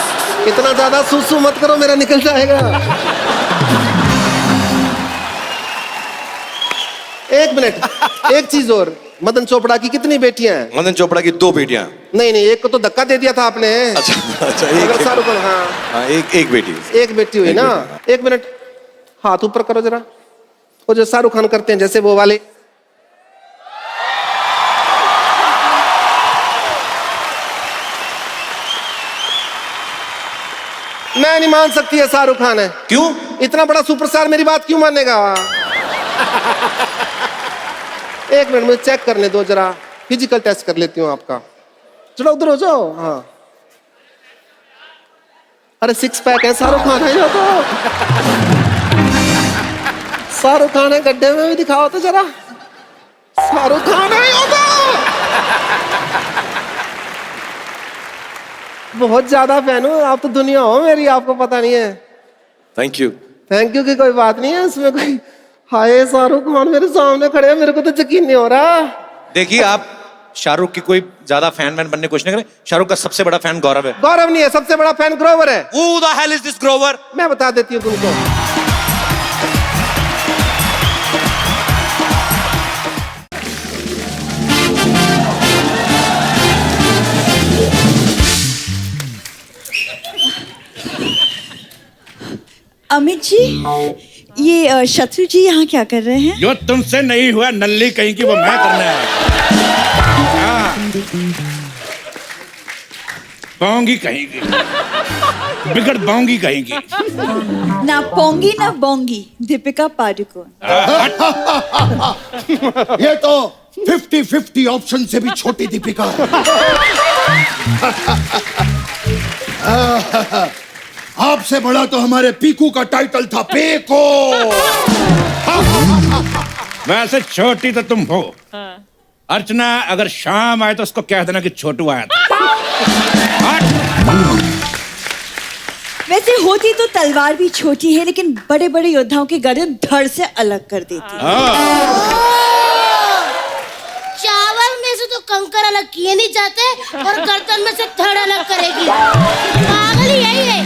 इतना ज्यादा सुसु मत करो, मेरा निकल जाएगा। एक मिनट, एक चीज और, मदन चोपड़ा की कितनी बेटियां हैं? मदन चोपड़ा की 2 बेटियां। नहीं, एक को तो धक्का दे दिया था आपने। अच्छा, अगर शाहरुख खान, हाँ, एक बेटी। एक बेटी हुई ना। एक मिनट, हाथ ऊपर करो जरा, वो जो शाहरुख खान करते हैं जैसे वो वाले। मैं नहीं मान सकती है शाहरुख खान है। क्यों? इतना बड़ा सुपरस्टार मेरी बात क्यों मानेगा? एक मिनट मुझे चेक करने दो जरा, फिजिकल टेस्ट कर लेती हूँ आपका। चलो उधर हो जाओ। हाँ, अरे 6 पैक है, शाहरुख खान है ये तो। शाहरुख खान है, गड्ढे में भी दिखाओ तो जरा। शाहरुख खान है ये तो। बहुत ज्यादा फैन हूँ, आप तो दुनिया हो मेरी, आपको पता नहीं है। Thank you. थैंक यू की कोई बात नहीं है इसमें कोई। हाय, शाहरुख खान मेरे सामने खड़े हैं, मेरे को तो यकीन नहीं हो रहा। देखिए, आप शाहरुख की कोई ज्यादा फैन बनने की कोशिश नहीं करें। शाहरुख का सबसे बड़ा फैन गौरव है। गौरव नहीं है, सबसे बड़ा फैन ग्रोवर है। Who the hell is this Grover? मैं बता देती हूँ तुमको। अमित जी, ये शत्रु जी यहाँ क्या कर रहे हैं? जो तुमसे नहीं हुआ नल्ली कहीं की, वो मैं करने आया। बोंगी कहीं की, बिगड़ बोंगी कहीं की। ना पोंगी ना बोंगी, दीपिका पादुकोण। ये तो 50-50 ऑप्शन से भी छोटी दीपिका है। आपसे बड़ा तो हमारे पीकू का टाइटल था, पेको। वैसे छोटी तो तुम हो। अर्चना अगर शाम आए तो उसको कह देना कि छोटू आया था। वैसे होती तो तलवार भी छोटी है, लेकिन बड़े बड़े योद्धाओं की गर्दन धड़ से अलग कर देती है। चावल में से तो कंकर अलग किए नहीं जाते, और गर्दन में से धड़ अलग करेगी। पागल ही यही है।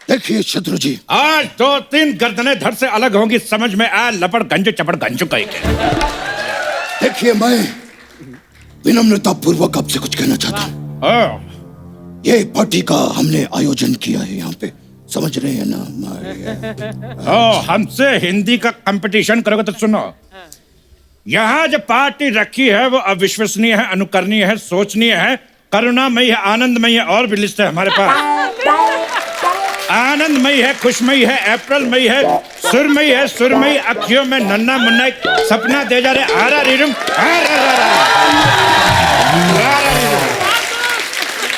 देखिए शत्रु जी, आज 2-3 गर्दनें धड़ से अलग होंगी, समझ में आया? लपड़ गंज चपड़ गंजू कहीं के। देखिए, मैं विनम्रता पूर्वक आपसे कुछ कहना चाहता हूँ। ये पार्टी का हमने आयोजन किया है यहाँ पे, समझ रहे हैं ना? हमसे हिंदी का कंपटीशन करोगे तो सुनो, यहाँ जो पार्टी रखी है वो अविश्वसनीय है, अनुकरणीय है, सोचनीय है, करुणामयी है, आनंदमयी है, और भी लिस्ट है हमारे पास। आनंदमयी है, खुशमयी है, अप्रैलमयी है, सुरमयी है, सुरमयी अखियों में नन्ना मुन्ना एक सपना दे जा रहे। आरा रिरुम,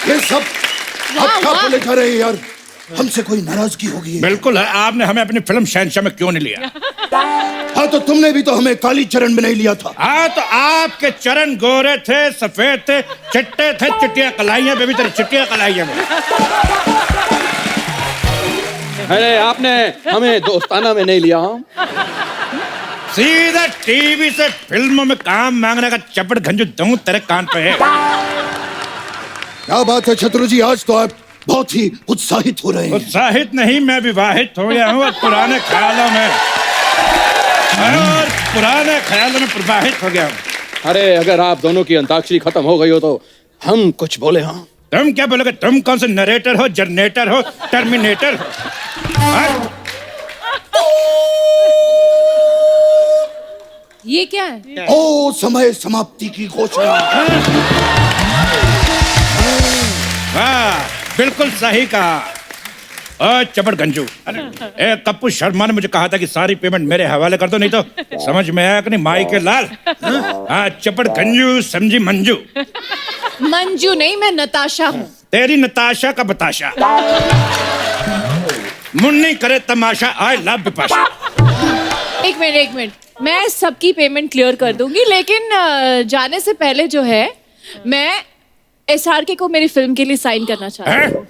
ये सब आप क्या बोले जा रहे हैं यार? हमसे कोई नाराजगी होगी? बिल्कुल है। आपने हमें अपनी फिल्म शहंशाह में क्यों नहीं लिया? हाँ, तो तुमने भी तो हमें काली चरण में नहीं लिया था। हाँ, तो आपके चरण गोरे थे, सफेद थे, चिट्टे थे, चिट्टियां कलाइयां बेबी, तेरी चिट्टियां कलाइयां में। अरे आपने हमें दोस्ताना में नहीं लिया। सीधा टीवी से फिल्मों में काम मांगने का चपड़ घंजू दूं तेरे कान पे है। क्या बात है छत्रु जी, आज तो आप बहुत ही उत्साहित हो रहे हैं। उत्साहित नहीं, मैं विवाहित हो गया हूँ और पुराने ख्यालों में प्रवाहित हो गया हूँ। अरे अगर आप दोनों की अंताक्षरी खत्म हो गई हो तो हम कुछ बोले। हाँ तुम क्या बोलोगे? तुम कौन से नरेटर हो, जनरेटर हो, टर्मिनेटर हो? ये क्या है? ओ समय समाप्ति की घोषणा। हाँ बिल्कुल सही कहा। चपड़ गंजू, कप्पू शर्मा ने मुझे कहा था कि सारी पेमेंट मेरे हवाले कर दो, नहीं तो समझ में आया कि नहीं माई के लाल। हाँ चपड़ गंजू समझी मंजू। मंजू नहीं, मैं नताशा हूँ। तेरी नताशा का बताशा। मुन्नी करे तमाशा, आई लव बिपाशा। एक मिनट, मैं सबकी पेमेंट क्लियर कर दूंगी, लेकिन जाने से पहले जो है मैं SRK को मेरी फिल्म के लिए साइन करना चाहती हूँ।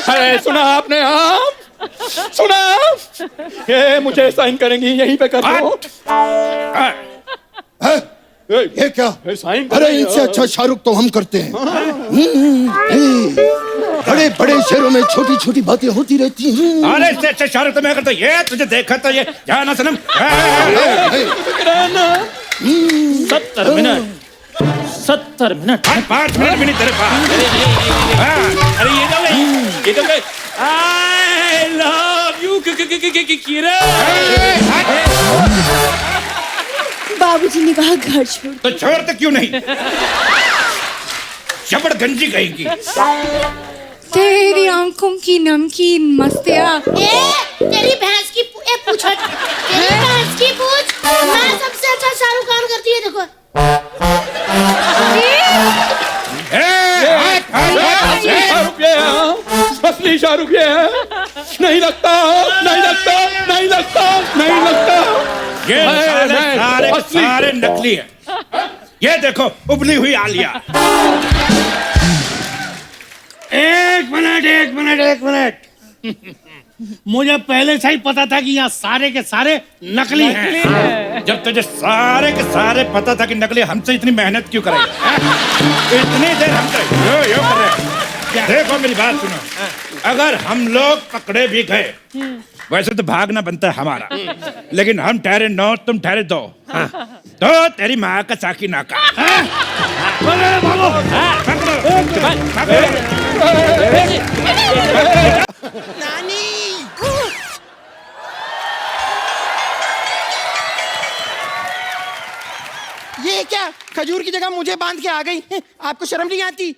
अरे सुना आपने? हाँ सुना? ये मुझे साइन करेंगी, यहीं पे कर दो। ये क्या? साइन अरे इनसे अच्छा शाहरुख तो हम करते हैं। बड़े बड़े शहरों में छोटी छोटी बातें होती रहती हैं। अरे इससे अच्छा शाहरुख तो मैं करता। ये तुझे देखा तो ये जाना सनम। 70 मिनट 5 मिनट भी नहीं तेरे पास। अरे ये तो गए आई लव यू किरण। बाबूजी ने कहा घर छोड़। तो छोड़ते क्यों नहीं? चपड़ गंजी कहेगी। तेरी आंखों की नमकीन मस्तिया। तेरी भैंस की पूछट, तेरी भैंस की पूछ। मैं सबसे अच्छा शाहरुख खान करती है, देखो। असली शाहरुख ये है। नहीं लगता। ये सारे नकली है। ये देखो उबली हुई आलिया। एक मिनट। मुझे पहले से ही पता था कि यहाँ सारे के सारे नकली हैं। जब तुझे सारे के सारे पता था कि नकली, हमसे इतनी मेहनत क्यों करे? इतनी देर हमसे यो कर रहे। देखो मेरी बात सुनो, अगर हम लोग पकड़े भी गए, वैसे तो भागना बनता है हमारा, लेकिन हम ठहरे 9, तुम ठहरे 2। तो तेरी माँ का साकी नाका। नानी ये क्या? खजूर की जगह मुझे बांध के आ गई। आपको शर्म नहीं आती?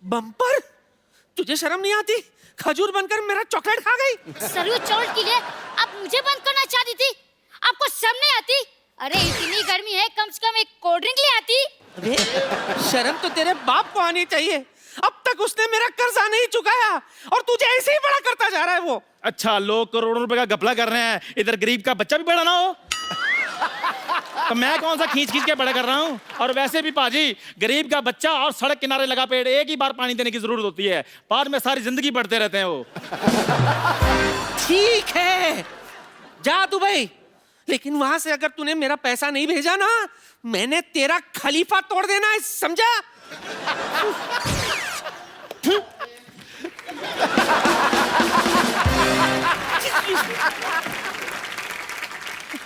बम्पर, तुझे शर्म नहीं आती? खजूर बनकर मेरा चॉकलेट खा गई। सरयू चोट के लिए आप मुझे बंद करना चाहती थी? आपको शर्म नहीं आती? अरे इतनी गर्मी है, कम से कम एक कोल्ड ड्रिंक ले आती। अरे शर्म तो तेरे बाप को आनी चाहिए। अब तक उसने मेरा कर्जा नहीं चुकाया और तुझे ऐसे ही बड़ा करता जा रहा है वो। अच्छा, लोग करोड़ों रुपए का घपला कर रहे हैं, इधर गरीब का बच्चा भी बड़ा ना हो। तो मैं कौन सा खींच के बड़ा कर रहा हूँ? और वैसे भी पाजी, गरीब का बच्चा और सड़क किनारे लगा पेड़ एक ही बार पानी देने की जरूरत होती है, बाद में सारी जिंदगी बढ़ते रहते हैं वो। ठीक है, जा दुबई, लेकिन वहां से अगर तूने मेरा पैसा नहीं भेजा ना, मैंने तेरा खलीफा तोड़ देना है, समझा?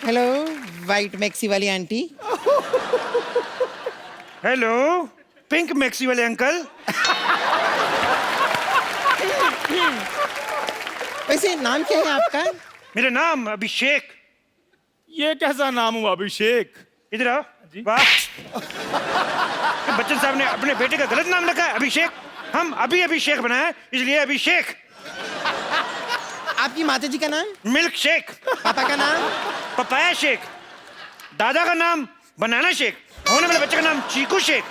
हेलो वाइट मैक्सी वाली आंटी। हेलो पिंक मैक्सी वाले अंकल। वैसे नाम क्या है आपका? मेरा नाम अभिषेक। ये कैसा नाम हुआ अभिषेक? इधर आओ। वाह, बच्चन साहब ने अपने बेटे का गलत नाम रखा है अभिषेक। हम अभी अभिषेक बनाए, इसलिए अभिषेक। आपकी माता जी का नाम? Milk shake. पापा का नाम? Papaya shake. दादा का नाम बनाना शेक। होने वाले बच्चे का नाम चीकू शेक।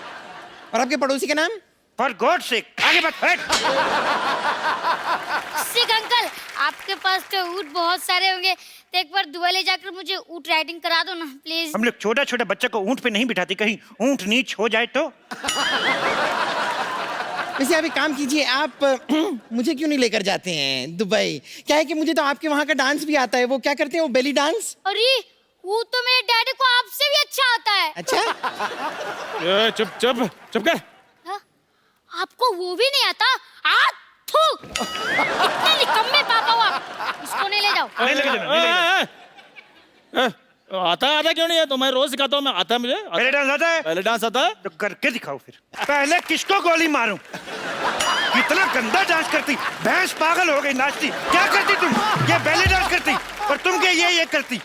और आपके पड़ोसी का नाम? For God shake. आगे बात हट। सिक अंकल, आपके पास तो ऊँट बहुत सारे होंगे, तो एक बार दुबई ले जाकर मुझे ऊँट राइडिंग करा दो ना प्लीज। हम लोग छोटा छोटा बच्चा को ऊँट पे नहीं बिठाते, कहीं ऊँट नीच हो जाए तो। वैसे आप एक काम कीजिए, आप मुझे क्यों नहीं लेकर जाते हैं दुबई? क्या है कि मुझे तो आपके वहाँ का डांस भी आता है। वो क्या करते हैं, वो बेली डांस? अरे वो तो मेरे डैडी को आपसे भी अच्छा आता है। अच्छा। चुप चुप चुप कर। हाँ? आपको वो भी नहीं आता? थू, इतने निकम्मे पापा हो आप। इसको नहीं ले जाओ। नहीं लेके जाना, नहीं लेके जाना। आता क्यों नहीं है? तो मैं रोज सिखाता हूँ। मैं आता है मुझे। पहले डांस आता है? पहले डांस आता है तो करके दिखाओ फिर। पहले किसको गोली मारूं? कितना गंदा डांस करती, भैंस पागल हो गई नाचती। क्या करती तुम? ये बैले डांस करती और तुम क्या ये करती?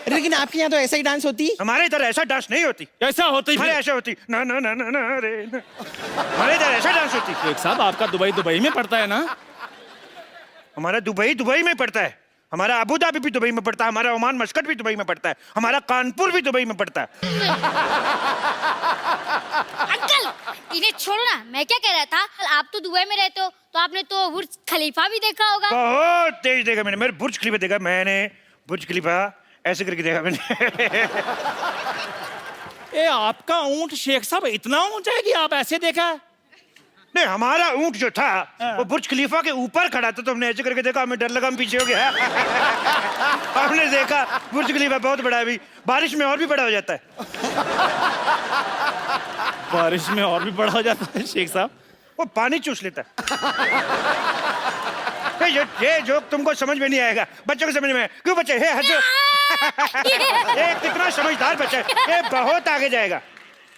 लेकिन आपके यहाँ तो ऐसा ही डांस होती? हमारे इधर ऐसा डांस नहीं होती। कैसा होती? हमारे ऐसा होती ना ना ना ना ना रे ना। हमारे इधर ऐसा डांस होती। शेख साहब आपका दुबई में पड़ता है ना? हमारा दुबई में पड़ता है। हमारा अबू धाबी भी दुबई में पड़ता है। हमारा ओमान मस्कट भी दुबई में पड़ता है। हमारा कानपुर भी दुबई में पड़ता है। अंकल इन्हें छोड़ो ना, मैं क्या कह रहा था, आप तो दुबई में रहते हो तो आपने तो बुर्ज खलीफा भी देखा होगा। बहुत तेज देखा मैंने। मेरे बुर्ज खलीफा देखा मैंने। बुर्ज खलीफा ऐसे करके देखा मैंने। ए आपका ऊंट शेख साहब इतना ऊंचा है कि आप ऐसे देखा? नहीं, हमारा ऊंट जो था वो बुर्ज खलीफा के ऊपर खड़ा था, तो हमने ऐसे करके देखा। हमें डर लगा, हम पीछे हो गया। हमने देखा बुर्ज खलीफा बहुत बड़ा है। अभी बारिश में और भी बड़ा हो जाता है। बारिश में और भी बड़ा हो जाता है शेख साहब? वो पानी चूस लेता है। ये जोक तुमको समझ में नहीं आएगा, बच्चों को समझ में। क्यों बच्चे? हे हंसो। ये कितना समझदार बच्चा है, ये बहुत आगे जाएगा।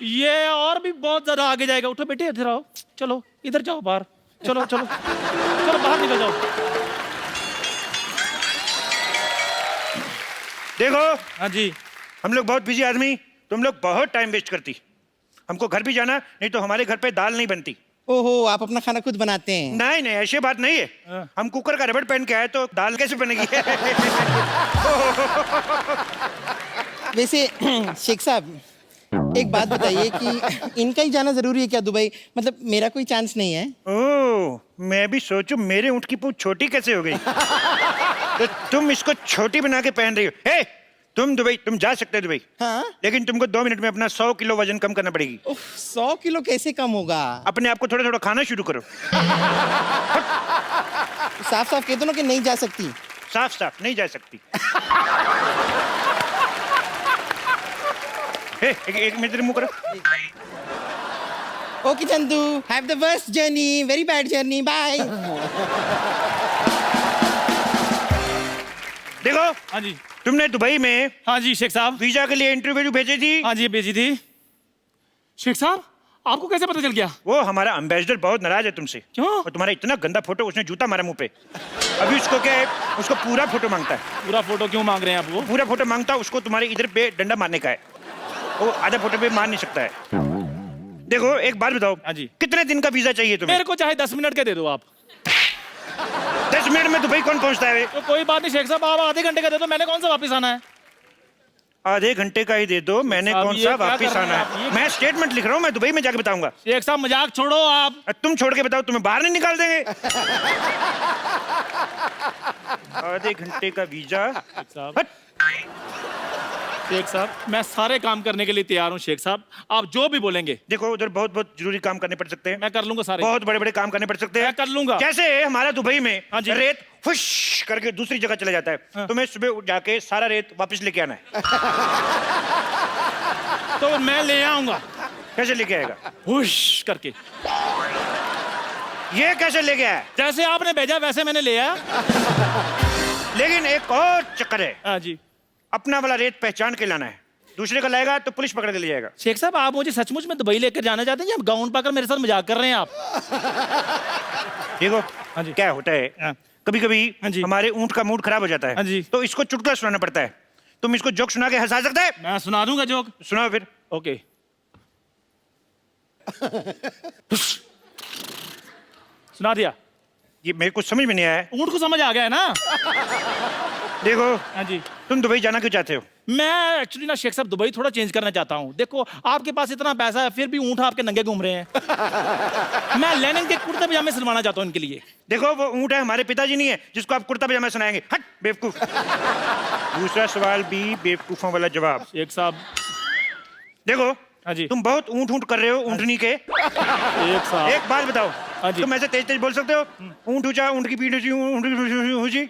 ये और भी बहुत ज्यादा आगे जाएगा। उठो बेटे, इधर आओ। चलो इधर जाओ बाहर। चलो चलो चलो बाहर निकल जाओ। देखो। हाँ जी। हम लोग बहुत बिजी आदमी, तुम लोग बहुत टाइम वेस्ट करती। हमको घर भी जाना, नहीं तो हमारे घर पे दाल नहीं बनती। ओहो, आप अपना खाना खुद बनाते हैं? नहीं नहीं, ऐसी बात नहीं है। हम कुकर का रबड़ पहन के आए तो दाल कैसे बनेगी? वैसे शेख साहब एक बात बताइए कि इनका ही जाना जरूरी है क्या दुबई? मतलब मेरा कोई चांस नहीं है? ओह, मैं भी सोचूं मेरे ऊँट की पूंछ छोटी कैसे हो गई। तो तुम इसको छोटी बना के पहन रही हो। हे, तुम जा सकते हो दुबई। हाँ? लेकिन तुमको 2 मिनट में अपना 100 किलो वजन कम करना पड़ेगी। 100 किलो कैसे कम होगा? अपने आप को थोड़ा थोड़ा खाना शुरू करो। साफ साफ कह दो ना कि नहीं जा सकती। साफ साफ नहीं जा सकती। एक मिनट मुंह करो। Okay Chandu, have the worst journey, very bad journey, bye. देखो। हाँ जी। तुमने दुबई में। हाँ जी शेख साहब। वीजा के लिए इंटरव्यू भेजी थी। हाँ जी भेजी थी। शेख साहब आपको कैसे पता चल गया? वो हमारा एम्बेसडर बहुत नाराज है तुमसे। क्यों? और तुम्हारा इतना गंदा फोटो, उसने जूता मारा मुंह पे। अभी उसको क्या है, उसको पूरा फोटो मांगता है। पूरा फोटो क्यों मांग रहे हैं आप? वो पूरा फोटो मांगता है, उसको तुम्हारे इधर पे डंडा मारने का है। वो आधा फोटो पे मार नहीं सकता है। देखो एक बात बताओ। हाँ जी। कितने दिन का वीजा चाहिए तुम्हें? मेरे को चाहे 10 मिनट के दे दो आप। 10 मिनट में दुबई कौन पहुंचता है? तो कोई बात नहीं शेख साहब, आप आधे घंटे का दे दो। मैंने कौन सा वापस आना है? आधे घंटे का ही दे दो। मैंने कौन सा वापस आना है? मैं स्टेटमेंट लिख रहा हूँ, मैं दुबई में जाके बताऊंगा। शेख साहब मजाक छोड़ो आप। तुम छोड़ के बताओ, तुम्हें बाहर नहीं निकाल देंगे। आधे घंटे का वीजा। शेख साहब मैं सारे काम करने के लिए तैयार हूँ शेख साहब, आप जो भी बोलेंगे। देखो उधर बहुत बहुत जरूरी काम करने पड़ सकते हैं। मैं कर लूंगा सारे। बहुत बड़े बड़े काम करने पड़ सकते हैं। मैं कर लूंगा। कैसे? हमारा दुबई में हाँ जी। रेत फुश करके दूसरी जगह चला जाता है। हाँ। तुम्हें सुबह उठ जाके सारा रेत वापस लेके आना है। तो मैं ले आऊंगा। कैसे लेके आएगा? हुश करके। ये कैसे लेके आया? जैसे आपने भेजा वैसे मैंने ले आया। लेकिन एक और चक्कर है। हाँ जी। अपना वाला रेत पहचान के लाना है। दूसरे का लाएगा तो पुलिस पकड़ के ले जाएगा। शेख साहब आप मुझे सचमुच में दुबई लेकर जाना चाहते हैं या गाउन पाकर मेरे साथ मजाक कर रहे हैं आप? देखो। हाँ जी। क्या होता है, कभी कभी हमारे ऊंट का मूड खराब हो जाता है। हाँ जी। तो इसको चुटकुला सुनाना पड़ता है। तुम इसको जोक सुना के हंसा सकते हैं? मैं सुना दूंगा जोक। सुनाओ फिर। ओके। सुना दिया। ये मेरे को समझ में नहीं आया। ऊंट को समझ आ गया है ना? देखो। हाँ जी। तुम दुबई जाना क्यों चाहते हो? मैं एक्चुअली ना शेख साहब दुबई थोड़ा चेंज करना चाहता हूँ। देखो आपके पास इतना पैसा है फिर भी ऊंट आपके नंगे घूम रहे हैं। मैं लेनिन के कुर्ते पजामे सिलवाना चाहता हूँ इनके लिए। देखो वो ऊंट है, हमारे पिताजी नहीं है जिसको आप कुर्ता पजामा सुनाएंगे। हट बेवकूफ। दूसरा सवाल भी बेवकूफों वाला जवाब। शेख साहब देखो हाँ जी। तुम बहुत ऊंट ऊंट कर रहे हो ऊंटनी के। शेख साहब एक बात बताओ, हाँ जी। तुम ऐसे तेज तेज बोल सकते हो? ऊंट ऊंचा, ऊंट की पीठ ऊंची, ऊंट की ऊंची।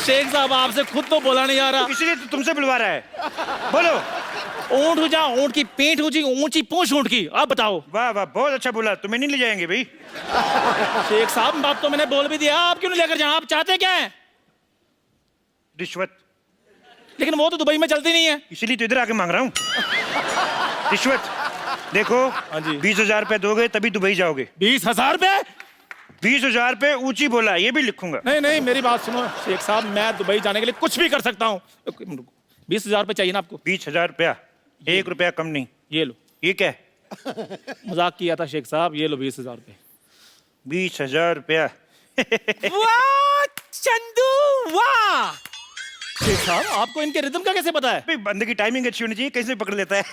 शेख साहब आपसे खुद तो बोला नहीं आ रहा, इसलिए तो तुमसे बुलवा रहा है। बोलो। ऊंट ऊंचा, ऊंट की पीठ ऊंची, ऊंची पूंछ ऊंट की। अब बताओ। वाह वाह, बहुत अच्छा बोला। तुम्हें नहीं ले जाएंगे भाई। शेख साहब बात तो मैंने बोल भी दिया, आप क्यों नहीं लेकर जाए? आप चाहते क्या है? रिश्वत। लेकिन वो तो दुबई में चलती नहीं है, इसीलिए तो इधर आके मांग रहा हूँ। रिश्वत। देखो, हाँ जी। 20,000 रुपए दोगे तभी दुबई जाओगे। 20,000 रुपए? 20,000 रुपए ऊंची बोला, ये भी लिखूंगा। नहीं नहीं, मेरी बात सुनो शेख साहब, मैं दुबई जाने के लिए कुछ भी कर सकता हूँ। 20,000 रुपए चाहिए ना आपको? 20,000 रुपया, 1 रुपया कम नहीं। ये लो। ये क्या है? मजाक किया था शेख साहब, ये लो 20,000 रुपए। 20,000 रुपया। वाह चंदू वाह। शेख साहब आपको इनके रिदम का कैसे पता है? भाई बंदे की टाइमिंग अच्छी होनी चाहिए, कैसे पकड़ लेता है।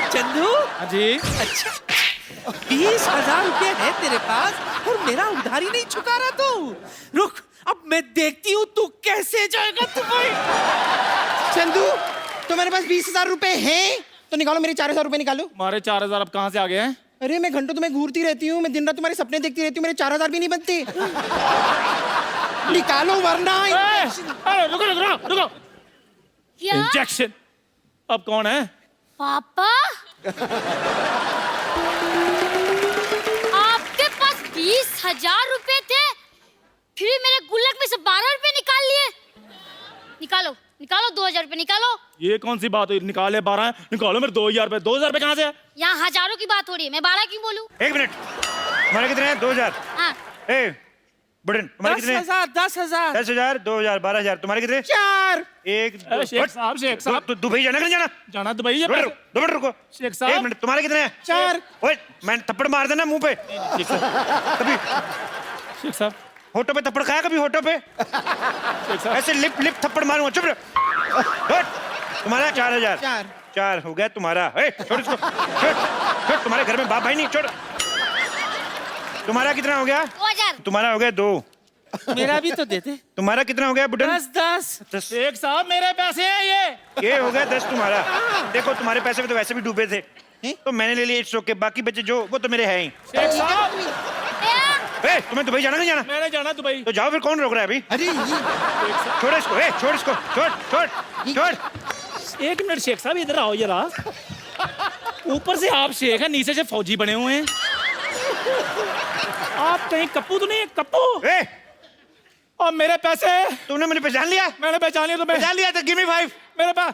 चंदू हाँ जी। अच्छा 20,000 रुपये है तेरे पास और मेरा उधारी नहीं चुका रहा तू। रुक, अब मैं देखती हूँ तू कैसे जाएगा दुबई। चंदू, तुम्हारे पास 20,000 रुपए हैं तो निकालो, मेरे 4,000 रुपए निकालो। हमारे 4,000 अब कहाँ से आ गए हैं? अरे मैं घंटों तुम्हें घूरती रहती हूँ, मैं दिन रात तुम्हारे सपने देखती रहती हूँ, मेरे 4,000 भी नहीं बनते। निकालो वरना। अरे रुको रुको रुको। क्या? इंजेक्शन। अब कौन है? पापा, आपके पास 20,000 रुपए थे, फिर मेरे गुल्लक में से 12 रुपए निकाल लिए। निकालो निकालो, 2,000 रुपए निकालो। ये कौन सी बात हुई? निकाले 12 निकालो मेरे 2,000 रुपए। 2,000 रुपए कहाँ से है? यहाँ हजारों की बात हो रही है, मैं 12 क्यों बोलूं? 1 मिनट, तुम्हारे कितने हैं? 2,000। हाँ। ए बुढ़न, तुम्हारे कितने हैं? 10,000 10,000 10,000, 2,000, 12,000। तुम्हारे कितने? 4। एक शेख साहब, शेख साहब। तो दुबई जाना कि जाना? जाना दुबई है। 2 मिनट रुको। शेख साहब। 1 मिनट, तुम्हारे कितने हैं? 4। ओए, मैं थप्पड़ मार देना मुंह पे कभी। शेख साहब, होठों पे थप्पड़ खाया कभी? होठों पे ऐसे लिप लिप थप्पड़ मारूंगा। चुप रहो। हट। तुम्हारा 4,000। 4 हो गया तुम्हारा। ए, छोड़ इसको। छोड़। तुम्हारे घर में बाप भाई नहीं, छोड़। तुम्हारा कितना हो गया? 2,000। तुम्हारा हो गया 2। मेरा भी तो देते। तुम्हारा कितना हो गया बुढ़न? 10 शेख साहब मेरे पैसे हैं ये हो गया 10 तुम्हारा। देखो तुम्हारे पैसे में तो वैसे भी डूबे थे, तो मैंने ले लिए 100 के, बाकी बचे जो वो तो मेरे हैं ही। शेख साहब, ए, तुम्हें दुबई जाना नहीं जाना? मैंने जाना दुबई। तो जाओ फिर, कौन रोक रहा है अभी? अरे छोड़ इसको। ए, छोड़ इसको। छोड़ छोड़ छोड़। 1 मिनट शेख साहब, इधर आओ जरा। ऊपर से आप शेख हैं, नीचे से फौजी बने हुए हैं। आप कहीं कप्पू तो नहीं है? कप्पू। ए, और मेरे पैसे? तुमने मुझे पहचान लिया? मैंने पहचान लिया। तो मैं पहचान लिया तो गिव मी 5। मेरे पास